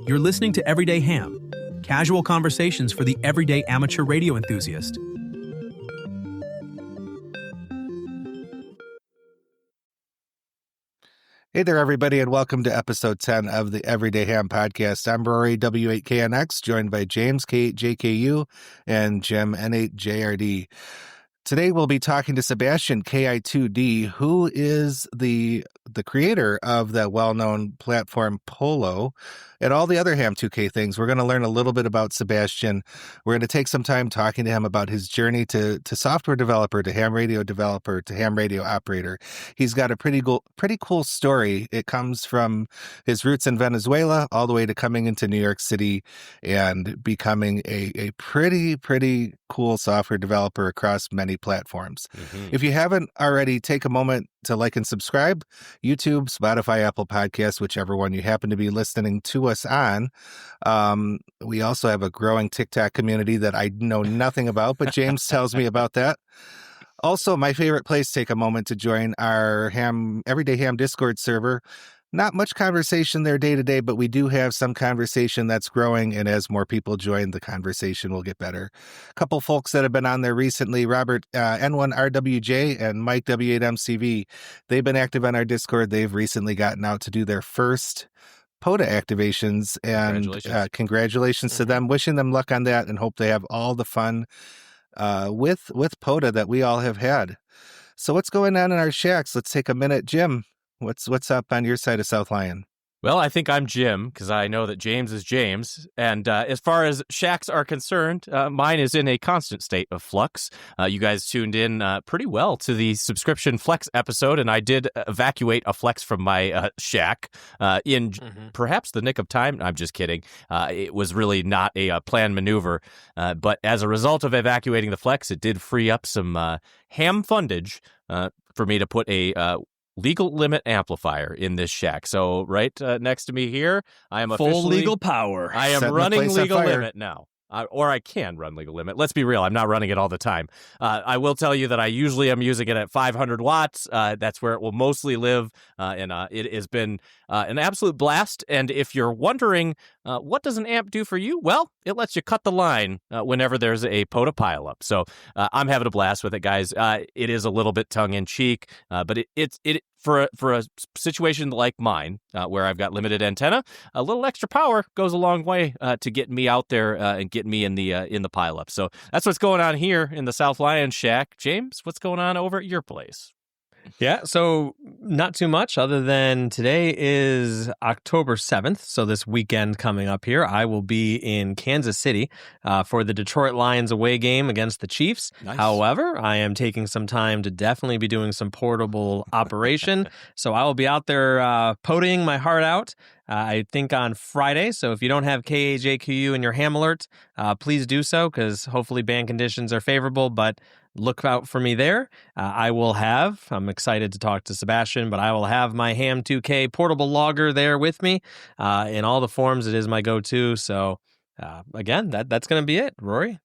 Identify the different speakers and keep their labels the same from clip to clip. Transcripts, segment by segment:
Speaker 1: You're listening to Everyday Ham, casual conversations for the everyday amateur radio enthusiast.
Speaker 2: Hey there, everybody, and welcome to episode 10 of the Everyday Ham podcast. I'm Rory W8KNX, joined by James K8JKU and Jim N8JRD. Today, we'll be talking to Sebastián KI2D, who is the creator of the well-known platform PoLo and all the other Ham2K things. We're going to learn a little bit about Sebastián. We're going to take some time talking to him about his journey to software developer, to ham radio developer, to ham radio operator. He's got a pretty cool story. It comes from his roots in Venezuela all the way to coming into New York City and becoming a pretty cool software developer across many platforms. Mm-hmm. If you haven't already, take a moment to like and subscribe. YouTube, Spotify, Apple Podcasts, whichever one you happen to be listening to us on. We also have a growing TikTok community that I know nothing about, but James tells me about that. Also, my favorite place, take a moment to join our Everyday Ham Discord server. Not much conversation there day to day, but we do have some conversation that's growing, and as more people join, the conversation will get better. A couple folks that have been on there recently, Robert N1RWJ and Mike W8MCV, they've been active on our Discord. They've recently gotten out to do their first POTA activations, and congratulations to them. Wishing them luck on that, and hope they have all the fun with POTA that we all have had. So what's going on in our shacks? Let's take a minute. Jim, what's up on your side of South Lyon?
Speaker 3: Well, I think I'm Jim, because I know that James is James. And as far as shacks are concerned, mine is in a constant state of flux. You guys tuned in pretty well to the subscription flex episode, and I did evacuate a flex from my shack in perhaps the nick of time. I'm just kidding. It was really not a planned maneuver. But as a result of evacuating the flex, it did free up some ham fundage for me to put a legal limit amplifier in this shack. So right next to me here, I am
Speaker 4: full legal power.
Speaker 3: I am running legal limit now. Or I can run legal limit. Let's be real. I'm not running it all the time. I will tell you that I usually am using it at 500 watts. That's where it will mostly live. And it has been an absolute blast. And if you're wondering, what does an amp do for you? Well, it lets you cut the line whenever there's a POTA pileup. So I'm having a blast with it, guys. It is a little bit tongue-in-cheek, but it for a situation like mine, where I've got limited antenna, a little extra power goes a long way to get me out there and get me in the pileup. So that's what's going on here in the South Lyon shack. James, what's going on over at your place?
Speaker 4: Yeah, so not too much other than today is October 7th. So this weekend coming up here, I will be in Kansas City for the Detroit Lions away game against the Chiefs. Nice. However, I am taking some time to definitely be doing some portable operation. So I will be out there POTAing my heart out. I think on Friday. So if you don't have KAJQU in your ham alert, please do so, because hopefully band conditions are favorable, but look out for me there. I'm excited to talk to Sebastián, but I will have my Ham2K portable logger there with me in all the forms. It is my go-to. So again, that's going to be it, Rory.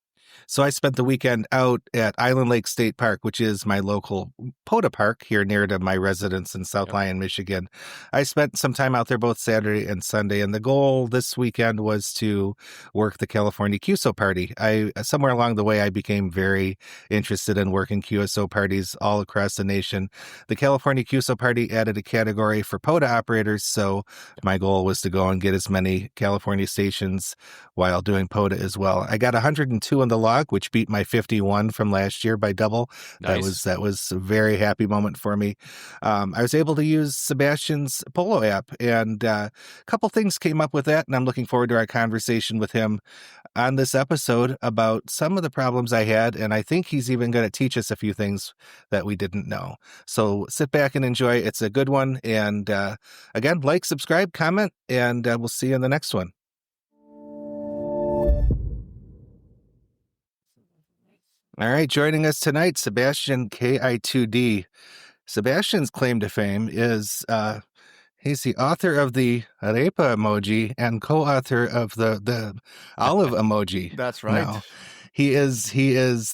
Speaker 2: So I spent the weekend out at Island Lake State Park, which is my local POTA park here near to my residence in South Lyon, Michigan. I spent some time out there both Saturday and Sunday, and the goal this weekend was to work the California QSO party. Somewhere along the way, I became very interested in working QSO parties all across the nation. The California QSO party added a category for POTA operators, so my goal was to go and get as many California stations while doing POTA as well. I got 102 on the log, which beat my 51 from last year by double. Nice. That was a very happy moment for me. I was able to use Sebastián's PoLo app, and a couple things came up with that, and I'm looking forward to our conversation with him on this episode about some of the problems I had, and I think he's even going to teach us a few things that we didn't know. So sit back and enjoy. It's a good one, and again, like, subscribe, comment, and we'll see you in the next one. All right, joining us tonight, Sebastián KI2D. Sebastián's claim to fame is he's the author of the Arepa emoji and co-author of the olive emoji.
Speaker 5: That's right.
Speaker 2: Now, he is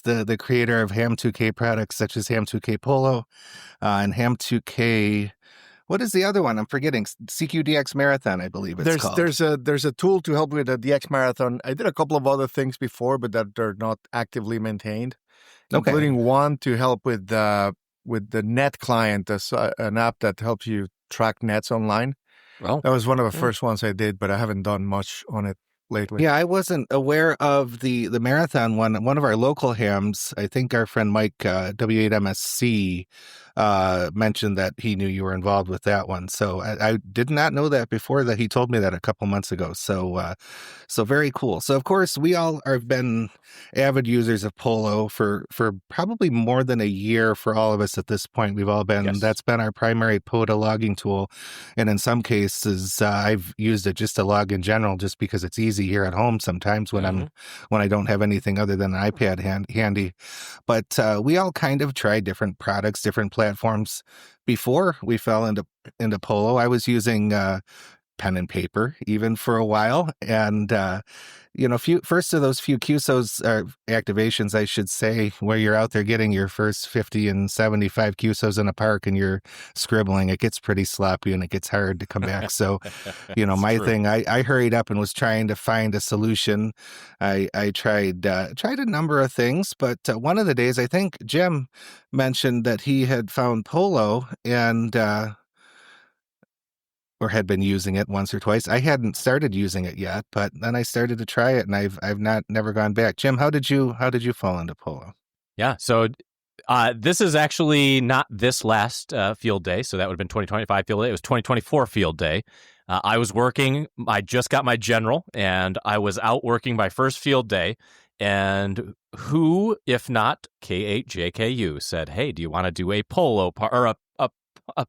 Speaker 2: the creator of Ham2K products such as Ham2K PoLo and Ham2K. What is the other one? I'm forgetting. CQDX Marathon, I believe it's called.
Speaker 5: There's a tool to help with the DX Marathon. I did a couple of other things before, but that they're not actively maintained, including one to help with the net client, an app that helps you track nets online.
Speaker 3: Well,
Speaker 5: that was one of the first ones I did, but I haven't done much on it lately.
Speaker 2: Yeah, I wasn't aware of the marathon one. One of our local hams, I think our friend Mike, W8MSC, mentioned that he knew you were involved with that one. So I did not know that before that. He told me that a couple months ago. So very cool. So of course we all have been avid users of PoLo for probably more than a year for all of us at this point. We've all been, that's been our primary POTA logging tool. And in some cases, I've used it just to log in general, just because it's easy here at home sometimes when I don't have anything other than an iPad handy. But we all kind of tried different products, different platforms before we fell into PoLo. I was using pen and paper even for a while, and first of those few QSOs activations, I should say, where you're out there getting your first 50 and 75 QSOs in a park and you're scribbling, it gets pretty sloppy and it gets hard to come back. So, my thing, I hurried up and was trying to find a solution. I tried a number of things, but one of the days, I think Jim mentioned that he had found PoLo and or had been using it once or twice. I hadn't started using it yet, but then I started to try it, and I've never gone back. Jim, how did you fall into PoLo?
Speaker 3: Yeah, so this is actually not this last field day, so that would have been 2025 field day. It was 2024 field day. I was working. I just got my general, and I was out working my first field day. And who, if not K8JKU, said, "Hey, do you want to do a PoLo or a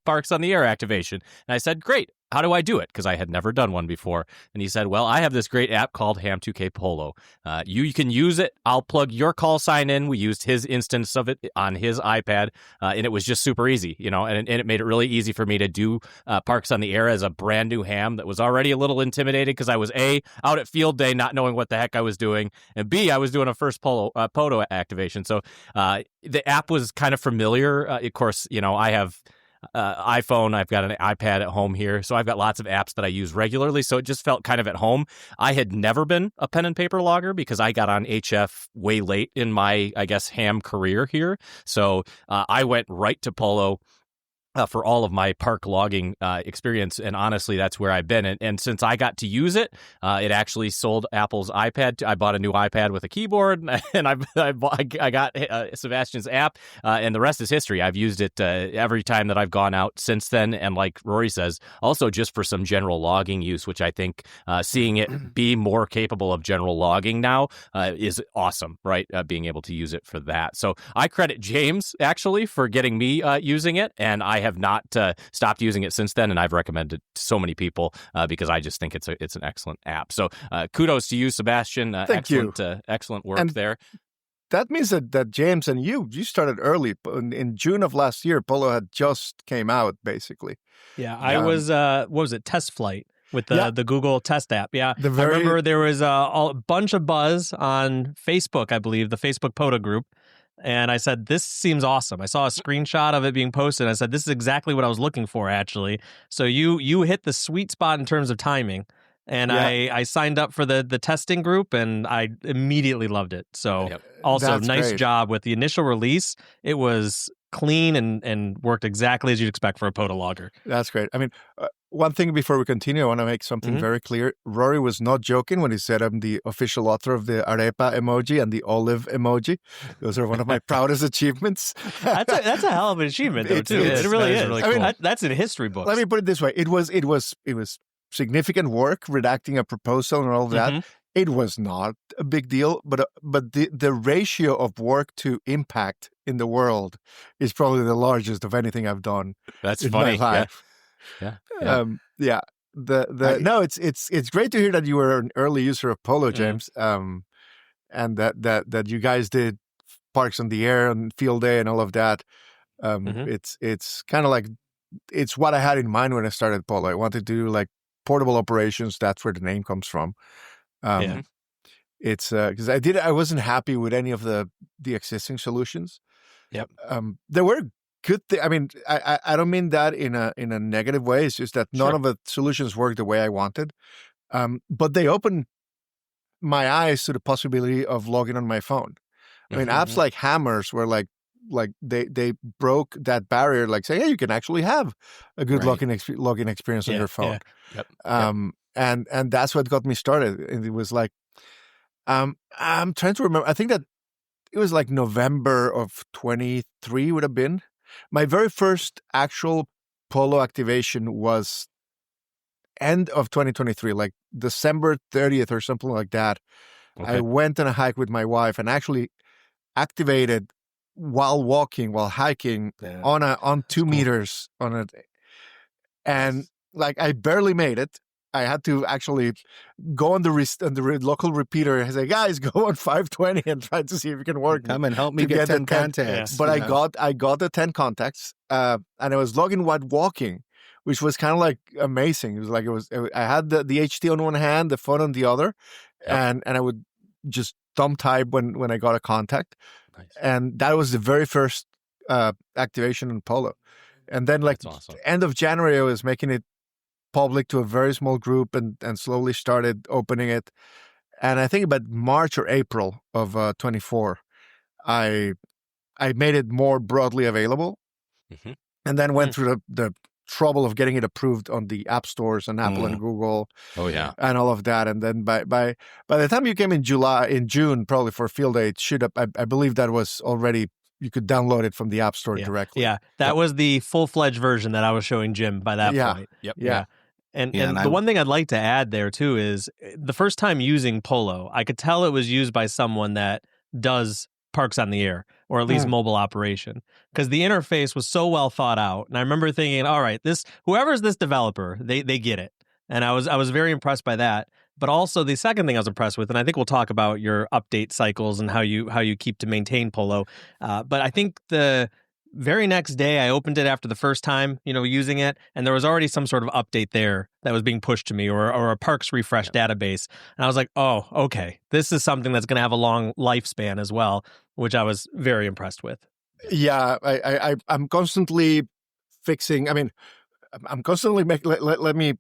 Speaker 3: Parks on the Air activation?" And I said, "Great. How do I do it?" Because I had never done one before. And he said, "Well, I have this great app called Ham2K PoLo. You can use it. I'll plug your call sign in." We used his instance of it on his iPad, and it was just super easy, and it made it really easy for me to do Parks on the Air as a brand new ham that was already a little intimidated because I was A, out at field day not knowing what the heck I was doing, and B, I was doing a first PoLo activation. So the app was kind of familiar. Of course, I have iPhone, I've got an iPad at home here, so I've got lots of apps that I use regularly, so it just felt kind of at home. I had never been a pen and paper logger because I got on HF way late in my, I guess, ham career here, so I went right to PoLo for all of my park logging experience, and honestly, that's where I've been. And since I got to use it, it actually sold Apple's iPad. I bought a new iPad with a keyboard, and I got Sebastian's app, and the rest is history. I've used it every time that I've gone out since then, and like Rory says, also just for some general logging use, which I think seeing it be more capable of general logging now is awesome, right? Being able to use it for that. So I credit James, actually, for getting me using it, and I have not stopped using it since then, and I've recommended it to so many people because I just think it's an excellent app. So kudos to you, Sebastian.
Speaker 5: Thank you.
Speaker 3: Excellent work
Speaker 5: and
Speaker 3: there.
Speaker 5: That means that James and you started early. In June of last year, PoLo had just came out, basically.
Speaker 4: Yeah, I was, what was it, test flight with the Google test app. Yeah, I remember there was a bunch of buzz on Facebook, I believe, the Facebook POTA group. And I said, this seems awesome. I saw a screenshot of it being posted. I said, this is exactly what I was looking for, actually. So you hit the sweet spot in terms of timing. And I signed up for the testing group, and I immediately loved it. So also,
Speaker 5: That's
Speaker 4: nice
Speaker 5: great.
Speaker 4: job with the initial release. It was clean and worked exactly as you'd expect for a POTA logger.
Speaker 5: That's great. I mean, one thing before we continue, I want to make something very clear. Rory was not joking when he said I'm the official author of the Arepa emoji and the olive emoji. Those are one of my proudest achievements.
Speaker 4: That's a hell of an achievement, though, too. It really is.
Speaker 3: Really
Speaker 4: I mean,
Speaker 3: cool.
Speaker 4: that's in history books.
Speaker 5: Let me put it this way. It was significant work redacting a proposal and all of that. It was not a big deal, but the ratio of work to impact in the world is probably the largest of anything I've done.
Speaker 3: That's
Speaker 5: in
Speaker 3: funny.
Speaker 5: my life.
Speaker 3: Yeah.
Speaker 5: No, it's great to hear that you were an early user of PoLo, James, and that you guys did Parks on the Air and Field Day and all of that. It's kind of like it's what I had in mind when I started PoLo. I wanted to do like portable operations. That's where the name comes from. It's because I wasn't happy with any of the existing solutions.
Speaker 4: Yep.
Speaker 5: There were good thing. I mean, I don't mean that in a negative way. It's just that none of the solutions worked the way I wanted. But they opened my eyes to the possibility of logging on my phone. I mean, apps like Hammers were like they broke that barrier, like saying, hey, you can actually have a good login experience on your phone.
Speaker 3: Yeah. Yep.
Speaker 5: And that's what got me started. And it was like, I'm trying to remember. I think that it was like November of 23 would have been. My very first actual PoLo activation was end of 2023, like December 30th or something like that. Okay. I went on a hike with my wife and actually activated while hiking on 2 meters on it. And like I barely made it. I had to actually go on the local repeater and say, guys, go on 520 and try to see if it can work.
Speaker 2: Come and help me get 10 contacts.
Speaker 5: But I got the 10 contacts and I was logging while walking, which was kind of like amazing. It was like I had the HT on one hand, the phone on the other, and I would just thumb type when I got a contact. Nice. And that was the very first activation in PoLo. And then like end of January, I was making it public to a very small group and slowly started opening it. And I think about March or April of 24, I made it more broadly available, and then went through the trouble of getting it approved on the app stores and Apple and Google.
Speaker 3: Oh yeah,
Speaker 5: and all of that. And then by the time you came in June, probably for Field Day, I believe that was already. You could download it from the App Store directly.
Speaker 4: Yeah, that was the full-fledged version that I was showing Jim by that point.
Speaker 3: Yep.
Speaker 4: Yeah. And the one thing I'd like to add there, too, is the first time using PoLo, I could tell it was used by someone that does parks on the air, or at least mobile operation, because the interface was so well thought out. And I remember thinking, all right, whoever's this developer, they get it. And I was very impressed by that. But also the second thing I was impressed with, and I think we'll talk about your update cycles and how you keep to maintain PoLo. But I think the very next day I opened it after the first time, using it, and there was already some sort of update there that was being pushed to me, or a Parks Refresh database. And I was like, oh, okay, this is something that's going to have a long lifespan as well, which I was very impressed with.
Speaker 5: Yeah, I'm constantly fixing. I mean, I'm constantly making. Let me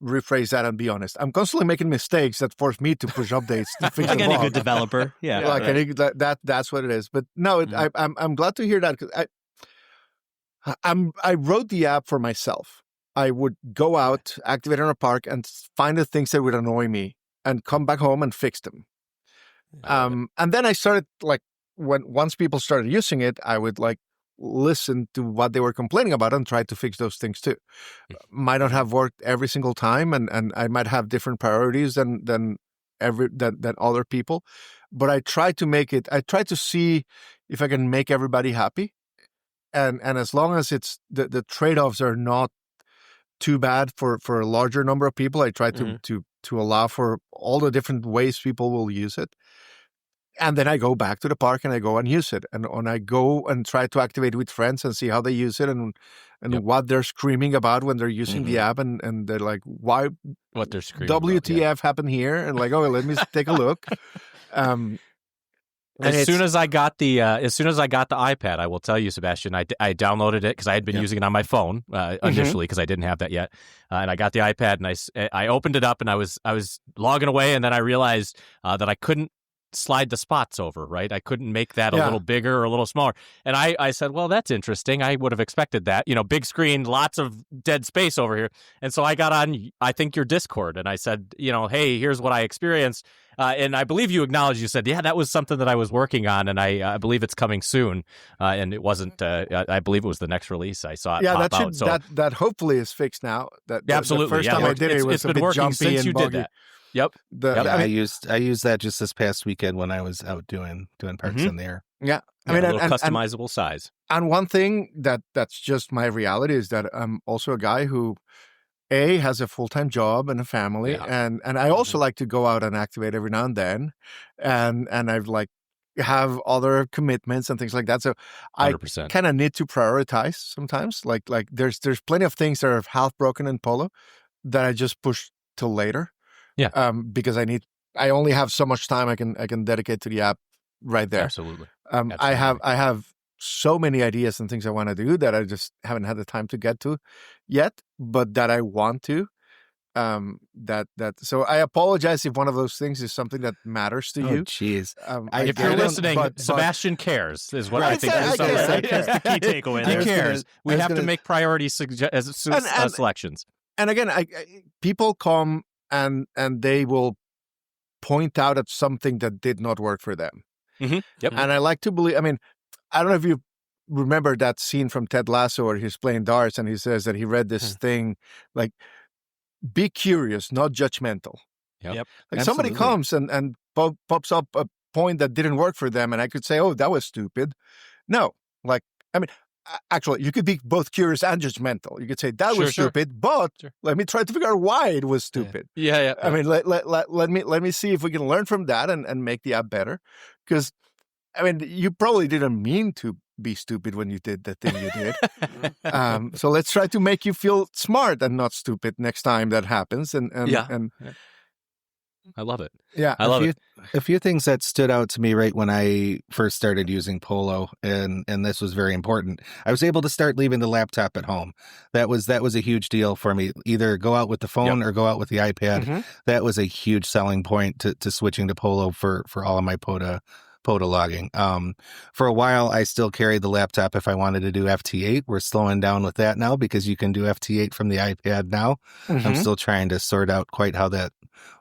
Speaker 5: rephrase that and be honest. I'm constantly making mistakes that force me to push updates to fix
Speaker 4: like
Speaker 5: the
Speaker 4: any
Speaker 5: bug.
Speaker 4: good developer. Yeah,
Speaker 5: like that's what it is. But no, I'm glad to hear that, because I wrote the app for myself. I would go out, activate on a park, and find the things that would annoy me, and come back home and fix them. And then I started once people started using it, I would listen to what they were complaining about and try to fix those things too. Might not have worked every single time, and I might have different priorities than other people, but I try to see if I can make everybody happy, and as long as it's the trade-offs are not too bad for a larger number of people, I try to allow for all the different ways people will use it. And then I go back to the park and I go and use it. And I go and try to activate with friends and see how they use it and what they're screaming about when they're using the app. And they're like, why?
Speaker 3: What they're screaming
Speaker 5: WTF happened here? And like, let me take a look.
Speaker 3: As soon as I got the iPad, I will tell you, Sebastian, I downloaded it because I had been using it on my phone initially because I didn't have that yet, and I got the iPad and I opened it up and I was logging away, and then I realized that I couldn't slide the spots over, right? I couldn't make that a little bigger or a little smaller. And I said, well, that's interesting. I would have expected that. Big screen, lots of dead space over here. And so I got on, I think, your Discord, and I said, hey, here's what I experienced. And I believe you acknowledged, you said, yeah, that was something that I was working on, and I believe it's coming soon. And it wasn't, I believe it was the next release. I saw it pop out. So
Speaker 5: that hopefully is fixed now.
Speaker 3: Absolutely.
Speaker 5: The first time I did it was a bit jumpy
Speaker 3: since you
Speaker 5: and buggy.
Speaker 3: did that. Yep.
Speaker 2: I used that just this past weekend when I was out doing parks in the air.
Speaker 5: Yeah.
Speaker 3: I mean, a little customizable size.
Speaker 5: And one thing that's just my reality is that I'm also a guy who has a full-time job and a family, and I also like to go out and activate every now and then, and I've have other commitments and things like that. So 100%. I kind of need to prioritize sometimes. Like there's plenty of things that are half broken in PoLo that I just push till later.
Speaker 3: Yeah.
Speaker 5: Because I only have so much time I can dedicate to the app right there.
Speaker 3: Absolutely.
Speaker 5: I have so many ideas and things I want to do that I just haven't had the time to get to yet, but that I want to. So I apologize if one of those things is something that matters to you.
Speaker 2: Jeez.
Speaker 3: If you're listening, Sebastian cares is what I think.
Speaker 4: That's the key takeaway.
Speaker 3: He cares. We have to make priority selections.
Speaker 5: And again, people come and they will point out at something that did not work for them.
Speaker 3: Mm-hmm. Yep.
Speaker 5: And I like to believe. I mean, I don't know if you remember that scene from Ted Lasso where he's playing darts and he says that he read this thing like, be curious, not judgmental.
Speaker 3: Yep.
Speaker 5: Like somebody comes and pops up a point that didn't work for them, and I could say, "Oh, that was stupid." No, like I mean, actually, you could be both curious and judgmental. You could say that was stupid, but let me try to figure out why it was stupid.
Speaker 3: Yeah.
Speaker 5: I mean, let me see if we can learn from that and make the app better. Because I mean, you probably didn't mean to be stupid when you did the thing you did. So let's try to make you feel smart and not stupid next time that happens. And
Speaker 3: I love it.
Speaker 5: Yeah,
Speaker 3: I love it.
Speaker 2: A few things that stood out to me right when I first started using PoLo, and this was very important. I was able to start leaving the laptop at home. That was a huge deal for me. Either go out with the phone or go out with the iPad. Mm-hmm. That was a huge selling point to switching to PoLo for all of my POTA logging. For a while, I still carried the laptop if I wanted to do FT8. We're slowing down with that now because you can do FT8 from the iPad now. Mm-hmm. I'm still trying to sort out quite how that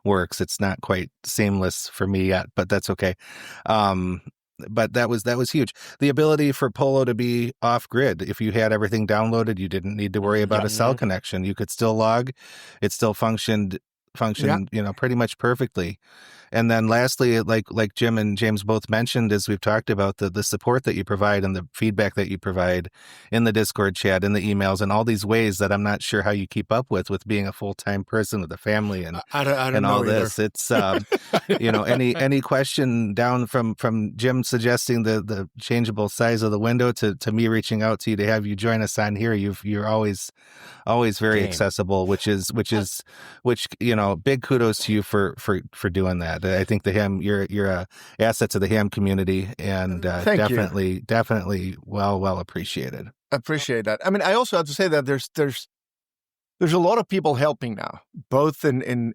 Speaker 2: works. It's not quite seamless for me yet, but that's okay. But that was huge. The ability for PoLo to be off grid. If you had everything downloaded, you didn't need to worry about a cell connection. You could still log. It still functioned, pretty much perfectly. And then lastly, like Jim and James both mentioned, as we've talked about, the support that you provide and the feedback that you provide in the Discord chat, in the emails, and all these ways that I'm not sure how you keep up with being a full-time person with a family and
Speaker 5: I don't
Speaker 2: and all
Speaker 5: know
Speaker 2: this. It's any question down from Jim suggesting the changeable size of the window to me reaching out to you to have you join us on here. You're always very accessible, which big kudos to you for doing that. I think you're a asset to the ham community, and definitely well appreciated.
Speaker 5: Appreciate that. I mean, I also have to say that there's a lot of people helping now, both in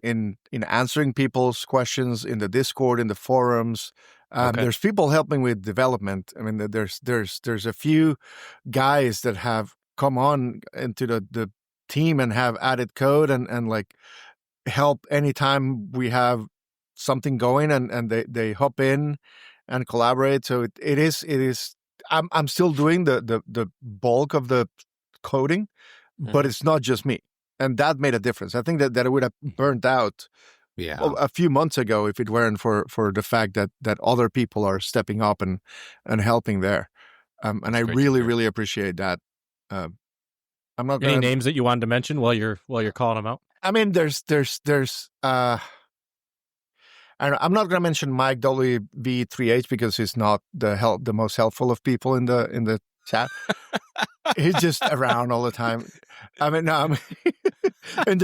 Speaker 5: answering people's questions in the Discord, in the forums. There's people helping with development. I mean, there's a few guys that have come on into the team and have added code and like help anytime we have something going, and they hop in and collaborate. So it is. I'm still doing the bulk of the coding, but it's not just me, and that made a difference. I think that it would have burnt out a few months ago if it weren't for the fact that other people are stepping up and helping there. And I really appreciate that. I'm not
Speaker 3: any names that you wanted to mention while you're calling them out.
Speaker 5: I mean, there's I'm not going to mention Mike WV3H because he's not the most helpful of people in the chat. He's just around all the time. I mean, no, and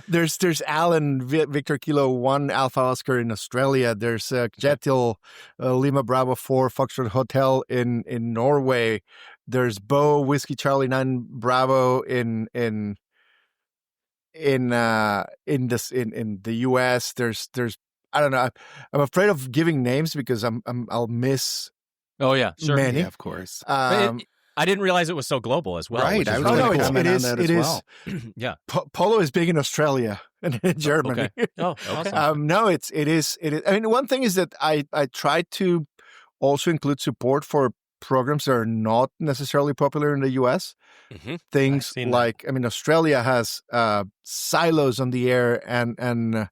Speaker 5: there's Alan Victor Kilo 1 Alpha Oscar in Australia. There's Jetil Lima Bravo 4 Foxtrot Hotel in Norway. There's Bo Whiskey Charlie 9 Bravo in the US. There's I don't know. I'm afraid of giving names because I'll miss.
Speaker 3: Oh yeah, sure.
Speaker 5: Many,
Speaker 2: of course.
Speaker 3: I didn't realize it was so global as well.
Speaker 2: Right.
Speaker 5: It is.
Speaker 3: Yeah.
Speaker 5: PoLo is big in Australia and in Germany.
Speaker 3: Okay. Oh, okay.
Speaker 5: No, it is. I mean, one thing is that I try to also include support for programs that are not necessarily popular in the US.
Speaker 3: Mm-hmm.
Speaker 5: Things like, I mean, Australia has silos on the air and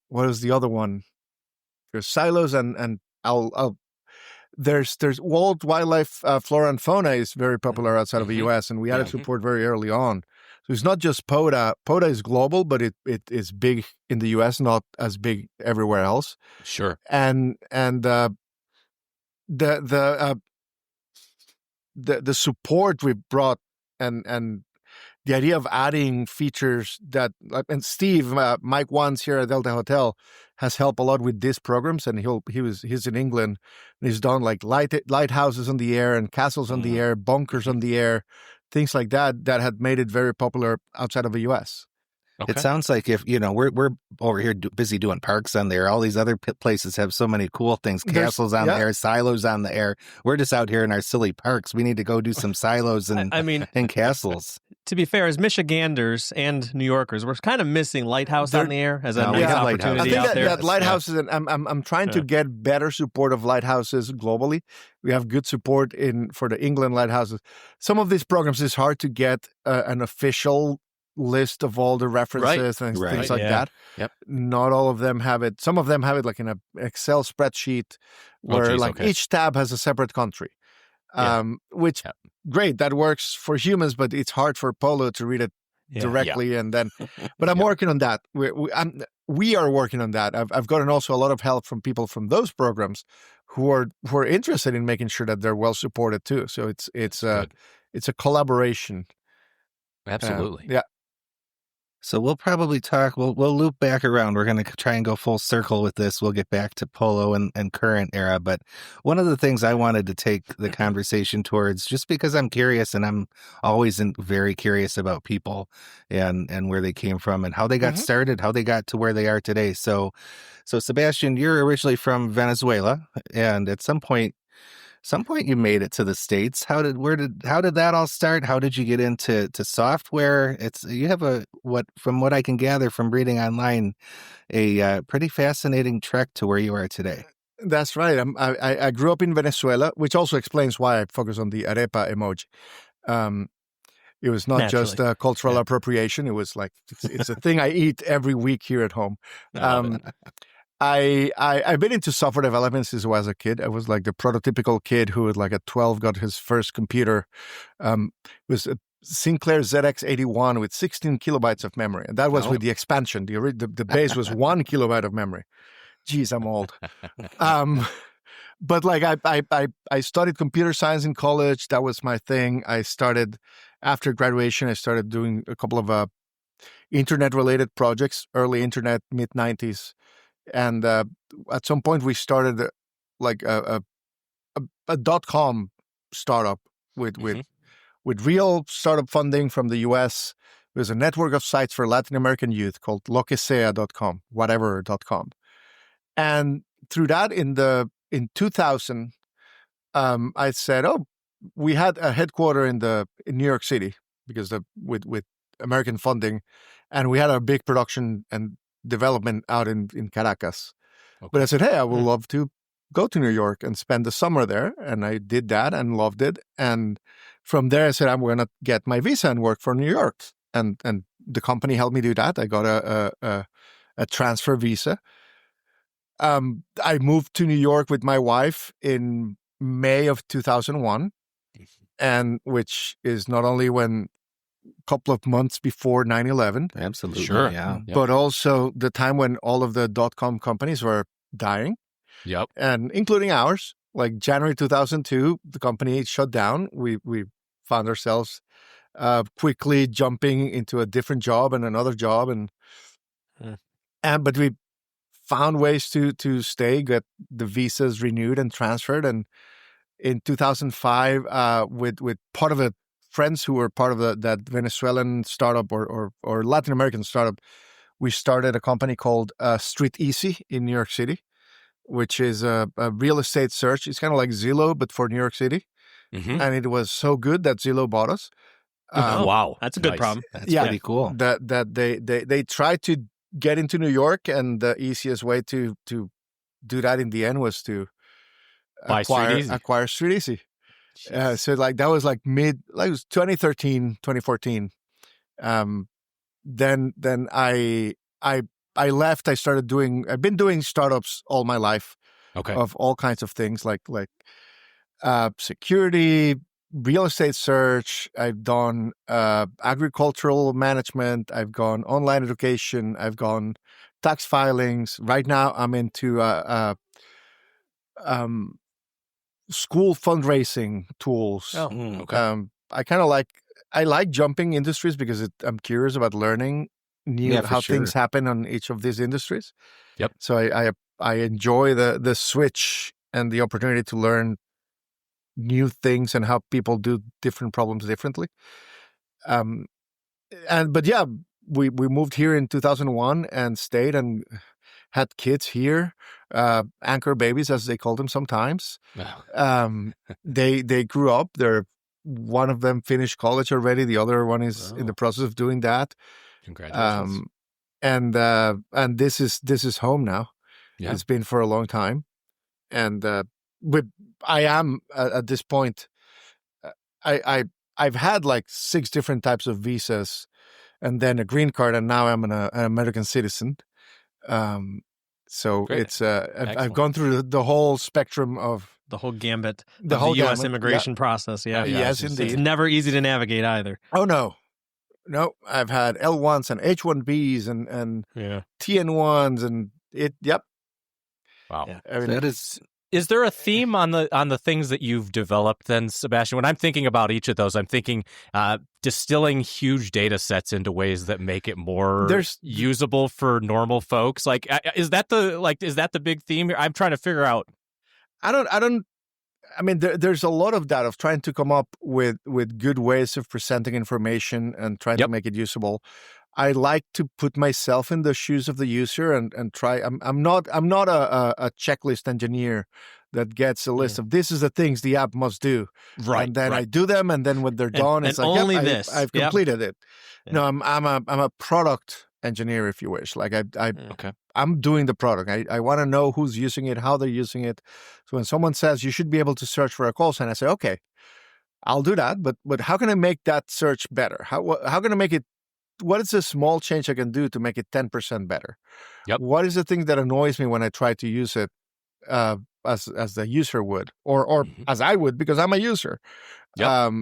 Speaker 5: what is the other one? There's silos and there's World Wildlife Flora and Fauna is very popular outside of the US, and we added support very early on. So it's not just POTA. POTA is global, but it is big in the US, not as big everywhere else.
Speaker 3: Sure.
Speaker 5: And the support we brought and the idea of adding features that, and Steve, Mike Wands here at Delta Hotel, has helped a lot with these programs, and he's in England, and he's done like lighthouses on the air and castles on the air, bunkers on the air, things like that had made it very popular outside of the U.S.
Speaker 2: Okay. It sounds like if, we're over here busy doing parks on there. All these other places have so many cool things, castles on the air, silos on the air. We're just out here in our silly parks. We need to go do some silos and and castles.
Speaker 4: To be fair, as Michiganders and New Yorkers, we're kind of missing lighthouse on the air as a nice opportunity
Speaker 5: I think
Speaker 4: out there.
Speaker 5: that lighthouses, and I'm trying to get better support of lighthouses globally. We have good support for the England lighthouses. Some of these programs, it's hard to get an official list of all the references and things like that.
Speaker 2: Yep.
Speaker 5: Not all of them have it. Some of them have it like in an Excel spreadsheet where each tab has a separate country, which great, that works for humans, but it's hard for Polo to read it directly. And then, but I'm working on that. We are working on that. I've gotten also a lot of help from people from those programs who are interested in making sure that they're well supported too. So it's a collaboration.
Speaker 3: Absolutely.
Speaker 2: So we'll probably talk, we'll loop back around. We're going to try and go full circle with this. We'll get back to Polo and current era. But one of the things I wanted to take the conversation towards, just because I'm curious, and I'm always very curious about people and where they came from and how they got started, how they got to where they are today. So Sebastian, you're originally from Venezuela, and at some point you made it to the States. How did that all start? How did you get into software? You have from what I can gather from reading online, a pretty fascinating trek to where you are today.
Speaker 5: That's right. I grew up in Venezuela, which also explains why I focus on the Arepa emoji. It was not just cultural appropriation. It was like, it's a thing I eat every week here at home. I've been into software development since I was a kid. I was like the prototypical kid who at 12 got his first computer. It was a Sinclair ZX81 with 16 kilobytes of memory. And that was with the expansion. The base was 1 kilobyte of memory. Geez, I'm old. But I studied computer science in college. That was my thing. After graduation, I started doing a couple of internet-related projects, early internet, mid-90s. And at some point, we started a .com startup with real startup funding from the U.S. There's a network of sites for Latin American youth called loquesea.com, whatever.com. And through that, in 2000, I said, we had a headquarter in New York City because with American funding, and we had a big production and development out in Caracas. Okay. But I said, hey, I would love to go to New York and spend the summer there. And I did that and loved it. And from there, I said, I'm going to get my visa and work for New York. And the company helped me do that. I got a transfer visa. I moved to New York with my wife in May of 2001, and which is not only when couple of months before 9/11.
Speaker 2: Absolutely.
Speaker 3: Sure.
Speaker 2: Yeah.
Speaker 5: But also the time when all of the .com companies were dying.
Speaker 3: Yep.
Speaker 5: And including ours. Like January 2002, the company shut down. We found ourselves quickly jumping into a different job and another job. But we found ways to stay, get the visas renewed and transferred. And in 2005, with part of the friends who were part of that Venezuelan startup or Latin American startup, we started a company called Street Easy in New York City, which is a real estate search. It's kind of like Zillow, but for New York City. Mm-hmm. And it was so good that Zillow bought us.
Speaker 3: Wow.
Speaker 4: That's a good problem.
Speaker 2: That's pretty cool.
Speaker 5: That they tried to get into New York, and the easiest way to do that in the end was to acquire Street Easy. So that was it was 2013, 2014. Then I left. I've been doing startups all my life.
Speaker 3: Okay.
Speaker 5: Of all kinds of things like security, real estate search. I've done agricultural management. I've gone online education. I've gone tax filings. Right now I'm into school fundraising tools.
Speaker 3: Oh, okay.
Speaker 5: I kind of like I like jumping industries because I'm curious about learning how things happen on each of these industries.
Speaker 3: Yep.
Speaker 5: So I enjoy the switch and the opportunity to learn new things and how people do different problems differently. But yeah, we moved here in 2001 and stayed and had kids here, anchor babies as they call them sometimes. They grew up. One of them finished college already. The other one is in the process of doing that.
Speaker 3: Congratulations.
Speaker 5: And this is home now. Yeah. It's been for a long time, and I am at this point. I've had like 6 different types of visas, and then a green card, and now I'm an American citizen. So great. It's I've gone through the whole spectrum of
Speaker 4: the whole gambit, the whole U.S. immigration process. Yeah,
Speaker 5: yes, indeed.
Speaker 4: It's never easy to navigate either.
Speaker 5: Oh no, I've had L1s and H1Bs and TN1s and it. Yep.
Speaker 3: Wow,
Speaker 5: yeah. I mean, that is.
Speaker 3: Is there a theme on the things that you've developed then, Sebastian? When I'm thinking about each of those, I'm thinking distilling huge data sets into ways that make it more usable for normal folks. Like, is that the big theme here? I'm trying to figure out.
Speaker 5: I mean, there's a lot of that, of trying to come up with good ways of presenting information and trying to make it usable. I like to put myself in the shoes of the user and try. I'm not a checklist engineer that gets a list of this is the things the app must do, and then I do them, and then when they're done, it's like
Speaker 4: only
Speaker 5: I've completed it. Yeah. No, I'm a product engineer, if you wish. Like I'm doing the product. I want to know who's using it, how they're using it. So when someone says you should be able to search for a call sign, I say, okay, I'll do that. But how can I make that search better? How can I make it? What is a small change I can do to make it 10% better?
Speaker 3: Yep.
Speaker 5: What is the thing that annoys me when I try to use it as the user would, or as I would, because I'm a user.
Speaker 3: Yep.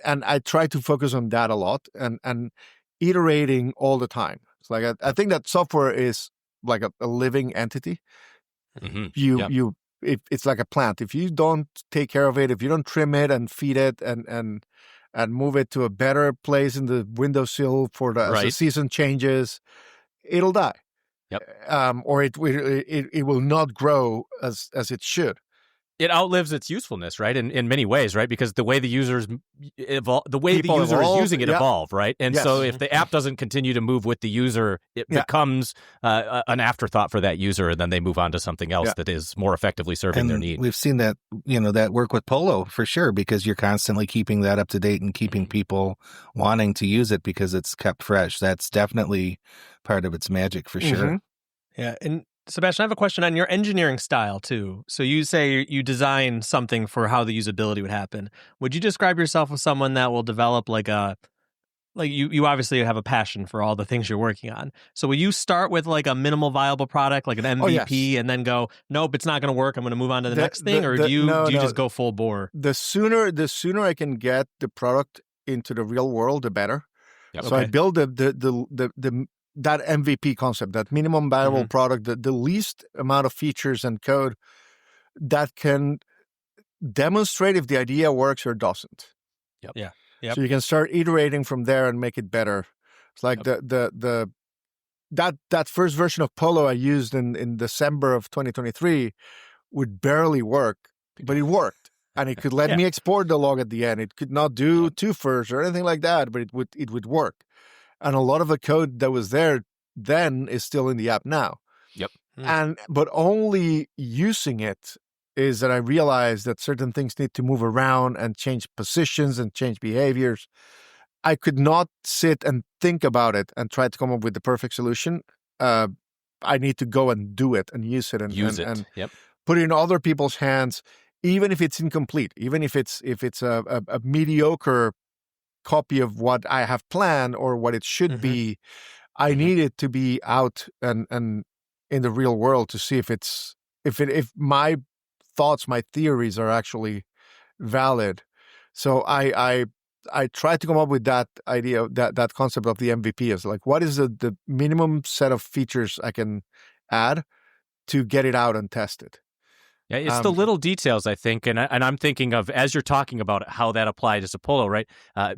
Speaker 5: And I try to focus on that a lot and iterating all the time. It's like I think that software is like a living entity. Mm-hmm. It's like a plant. If you don't take care of it, if you don't trim it and feed it and move it to a better place in the windowsill as the season changes, it'll die.
Speaker 3: Yep.
Speaker 5: Or it will not grow as it should.
Speaker 3: It outlives its usefulness, right? In many ways, right? Because the way the users evolve, the way
Speaker 5: People
Speaker 3: the user
Speaker 5: evolve,
Speaker 3: is using it evolve, right? And so if the app doesn't continue to move with the user, it becomes an afterthought for that user, and then they move on to something else that is more effectively serving their need.
Speaker 2: We've seen that, that work with PoLo for sure, because you're constantly keeping that up to date and keeping people wanting to use it because it's kept fresh. That's definitely part of its magic for sure.
Speaker 4: Yeah, and Sebastian, I have a question on your engineering style, too. So you say you design something for how the usability would happen. Would you describe yourself as someone that will develop you obviously have a passion for all the things you're working on. So will you start with like a minimal viable product, like an MVP, and then go, nope, it's not going to work, I'm going to move on to the next thing? Or do you just go full bore?
Speaker 5: The sooner I can get the product into the real world, the better. Yep. So I build that MVP concept, that minimum viable product, the least amount of features and code that can demonstrate if the idea works or doesn't.
Speaker 3: Yep.
Speaker 4: Yeah. Yep.
Speaker 5: So you can start iterating from there and make it better. It's like that first version of PoLo I used in December of 2023 would barely work, but it worked. And it could let me export the log at the end. It could not do two-first or anything like that, but it would work. And a lot of the code that was there then is still in the app now.
Speaker 3: Yep.
Speaker 5: But only using it is that I realized that certain things need to move around and change positions and change behaviors. I could not sit and think about it and try to come up with the perfect solution. I need to go and do it and use it and put it in other people's hands, even if it's incomplete, even if it's a mediocre copy of what I have planned or what it should be. I need it to be out and in the real world to see if my thoughts, my theories are actually valid. So I try to come up with that idea, that concept of the MVP is like, what is the minimum set of features I can add to get it out and test it?
Speaker 3: Yeah, it's the little details, I think, and I'm thinking of, as you're talking about how that applies to PoLo, right?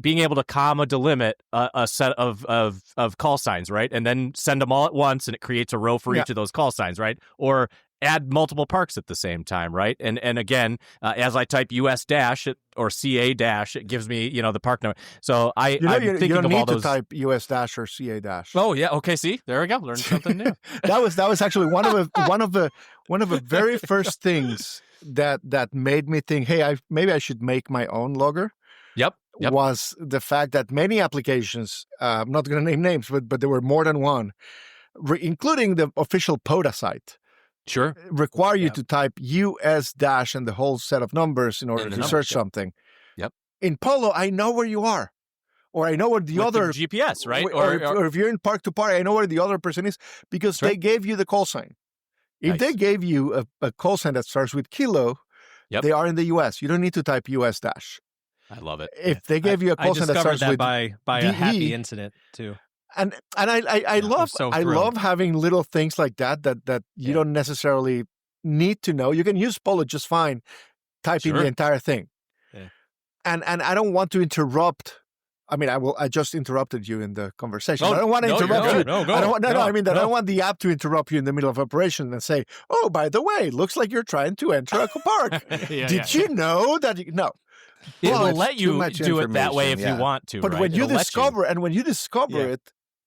Speaker 3: Being able to comma delimit a set of call signs, right? And then send them all at once, and it creates a row for each of those call signs, right? Or add multiple parks at the same time, right? And again, as I type US dash or CA dash, it gives me, the park number. So I'm thinking of all those.
Speaker 5: You don't need to type US dash or CA dash.
Speaker 3: Oh yeah, okay. See, there we go. Learned something new.
Speaker 5: that was actually one of the very first things that made me think, hey, maybe I should make my own logger.
Speaker 3: Yep.
Speaker 5: Was the fact that many applications, I'm not going to name names, but there were more than one, including the official PODA site.
Speaker 3: Sure.
Speaker 5: Require you to type US dash and the whole set of numbers in order to search something.
Speaker 3: Yep.
Speaker 5: In PoLo, I know where you are, or I know where the other
Speaker 3: GPS, right?
Speaker 5: Or if you're in park to park, I know where the other person is because they gave you the call sign. If they gave you a call sign that starts with kilo, they are in the US. You don't need to type US dash.
Speaker 3: I love it.
Speaker 5: If they gave you a call sign that starts with
Speaker 4: by a happy incident too.
Speaker 5: And I love having little things like that you don't necessarily need to know. You can use PoLo just fine, typing the entire thing. Yeah. And I don't want to interrupt. I mean, I just interrupted you in the conversation. I don't want to interrupt you. I don't want the app to interrupt you in the middle of operation and say, "Oh, by the way, looks like you're trying to enter a park. Did you know that?" No.
Speaker 3: It will let you do it that way if you want to.
Speaker 5: But when you discover it,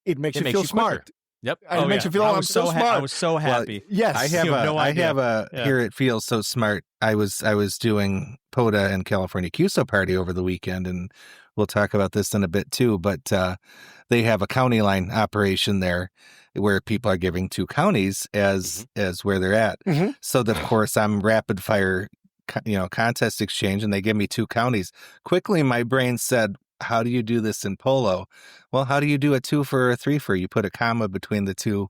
Speaker 5: it makes you feel smart.
Speaker 3: Yep.
Speaker 5: It makes you feel I'm so smart.
Speaker 4: I was so happy.
Speaker 2: Well, yes. I have a here it feels so smart. I was doing PODA and California QSO party over the weekend, and we'll talk about this in a bit too, but they have a county line operation there where people are giving 2 counties as where they're at. Mm-hmm. So that, of course, I'm rapid fire contest exchange, and they give me 2 counties. Quickly, my brain said, how do you do this in PoLo? Well, how do you do a 2 for or 3 for? You put a comma between the two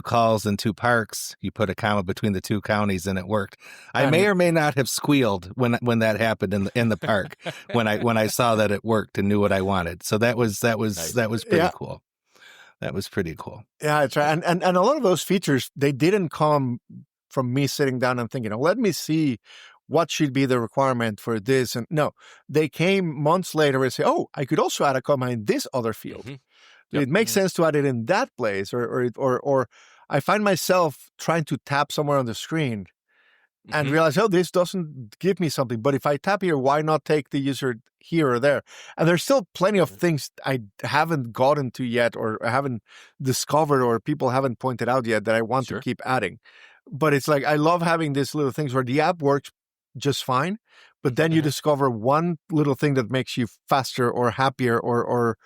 Speaker 2: calls and 2 parks. You put a comma between the 2 counties, and it worked. I may or may not have squealed when that happened in the park when I saw that it worked and knew what I wanted. So that was nice. That was pretty cool. That was pretty cool.
Speaker 5: Yeah, that's right. And a lot of those features, they didn't come from me sitting down and thinking, let me see what should be the requirement for this. And no, they came months later and say, oh, I could also add a comma in this other field. Mm-hmm. Yep. It makes sense to add it in that place. Or I find myself trying to tap somewhere on the screen and realize, oh, this doesn't give me something. But if I tap here, why not take the user here or there? And there's still plenty of things I haven't gotten to yet, or I haven't discovered, or people haven't pointed out yet that I want to keep adding. But it's like, I love having these little things where the app works just fine, but then you discover one little thing that makes you faster or happier or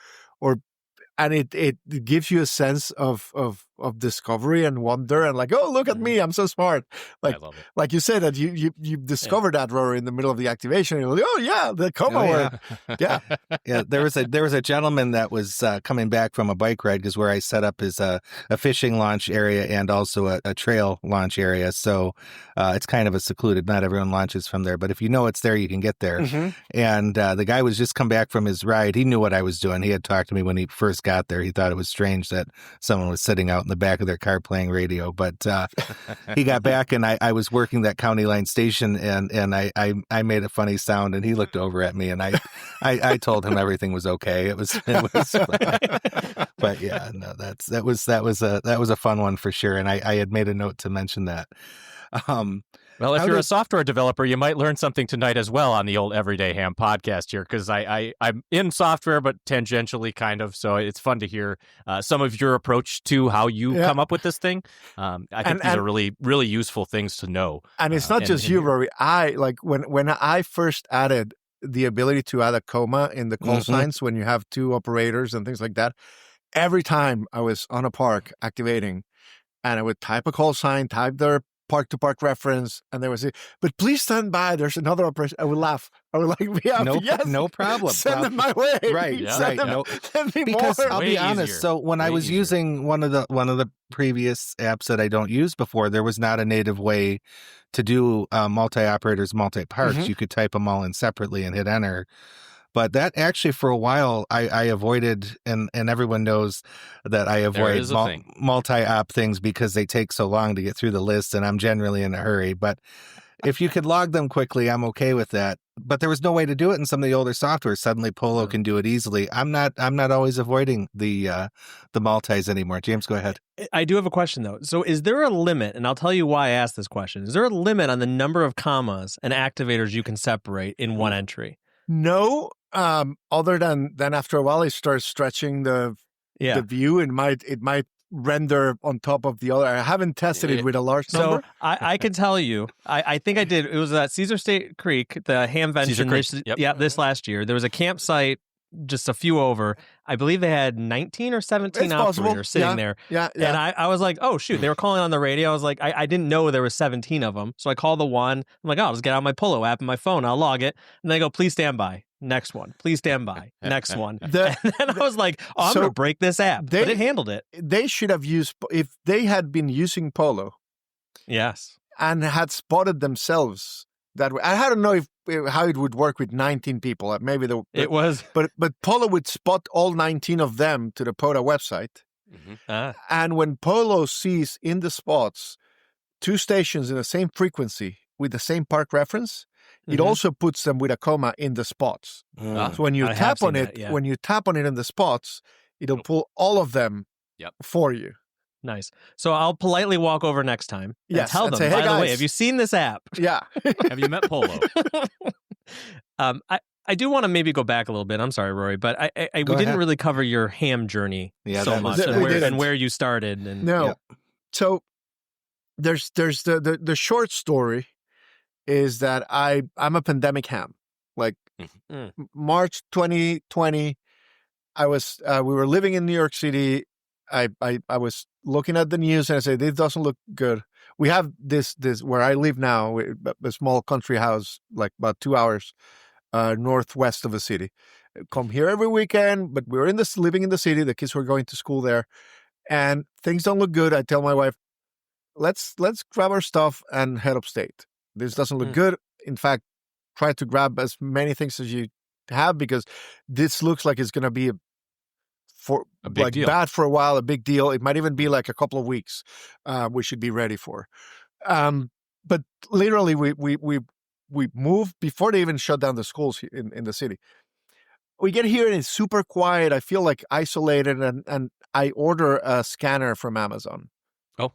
Speaker 5: and it gives you a sense of discovery and wonder and like, oh, look at me, I'm so smart. Like you said that you discovered that, Rory, in the middle of the activation. And you're like, oh yeah, the comma word. Yeah.
Speaker 2: Yeah. There was a gentleman that was coming back from a bike ride, because where I set up is a fishing launch area and also a trail launch area. So it's kind of a secluded, not everyone launches from there, but if you know it's there, you can get there. Mm-hmm. And the guy was just come back from his ride. He knew what I was doing. He had talked to me when he first got there. He thought it was strange that someone was sitting out in the back of their car playing radio, but he got back and I was working that county line station, and I made a funny sound, and he looked over at me, and I told him everything was okay. It was but yeah, no, that was a fun one for sure, and I had made a note to mention that.
Speaker 3: Well, if you're a software developer, you might learn something tonight as well on the old Everyday Ham podcast here, because I'm in software, but tangentially kind of. So it's fun to hear some of your approach to how you come up with this thing. I think these are really, really useful things to know.
Speaker 5: And it's not just you, Rory. When I first added the ability to add a comma in the call signs when you have 2 operators and things like that, every time I was on a park activating, and I would type a call sign, type their park-to-park reference, and they would say, but please stand by, there's another operation. I would laugh. I would like,
Speaker 2: no problem.
Speaker 5: Send them my way.
Speaker 2: Right,
Speaker 5: yeah.
Speaker 2: Send me because more. I'll be honest, so when I was using one of the previous apps that I don't use before, there was not a native way to do multi-operators, multi-parks. You could type them all in separately and hit enter. But that actually, for a while, I avoided, and everyone knows that I avoid multi-op things because they take so long to get through the list, and I'm generally in a hurry. But If you could log them quickly, I'm okay with that. But there was no way to do it in some of the older software. Suddenly PoLo can do it easily. I'm not always avoiding the multis anymore. James, go ahead.
Speaker 4: I do have a question though. So is there a limit, and I'll tell you why I asked this question. Is there a limit on the number of commas and activators you can separate in one entry?
Speaker 5: No, other than after a while it starts stretching the view. It might render on top of the other. I haven't tested it with a large number.
Speaker 4: So I can tell you, I think I did. It was at Cedar State Creek, the ham venture this last year. There was a campsite just a few over. I believe they had 19 or 17 operators sitting there. Yeah. And I was like, oh, shoot. They were calling on the radio. I was like, I didn't know there was 17 of them. So I called the one. I'm like, oh, I'll just get out my PoLo app on my phone. I'll log it. And they go, please stand by. Next one. Please stand by. Next one. And then I was like, oh, I'm going to break this app. But it handled it.
Speaker 5: They should have used, if they had been using PoLo.
Speaker 4: Yes.
Speaker 5: And had spotted themselves that way. I don't know how it would work with 19 people. Maybe
Speaker 4: it was.
Speaker 5: But PoLo would spot all 19 of them to the POTA website. Mm-hmm. And when PoLo sees in the spots 2 stations in the same frequency with the same park reference, it also puts them with a comma in the spots. So when you tap on it, when you tap on it in the spots, it'll pull all of them for you.
Speaker 4: Nice. So I'll politely walk over next time and tell them,
Speaker 5: say, hey,
Speaker 4: by
Speaker 5: guys.
Speaker 4: the way, have you seen this app?
Speaker 5: Yeah.
Speaker 3: Have you met PoLo?
Speaker 4: I do want to maybe go back a little bit. I'm sorry, Rory, but we didn't really cover your ham journey so much and where you started. And,
Speaker 5: no. So there's the short story is that I'm a pandemic ham. Like March 2020, we were living in New York City. I was looking at the news and I said, this doesn't look good. We have this where I live now, a small country house, like about 2 hours northwest of the city. Come here every weekend, but we were living in the city. The kids were going to school there, and things don't look good. I tell my wife, let's grab our stuff and head upstate. This doesn't look good. In fact, try to grab as many things as you have, because this looks like it's going to be bad for a while, a big deal. It might even be like a couple of weeks. We should be ready for. But literally, we moved before they even shut down the schools in the city. We get here and it's super quiet. I feel like isolated, and I order a scanner from Amazon.
Speaker 3: Oh,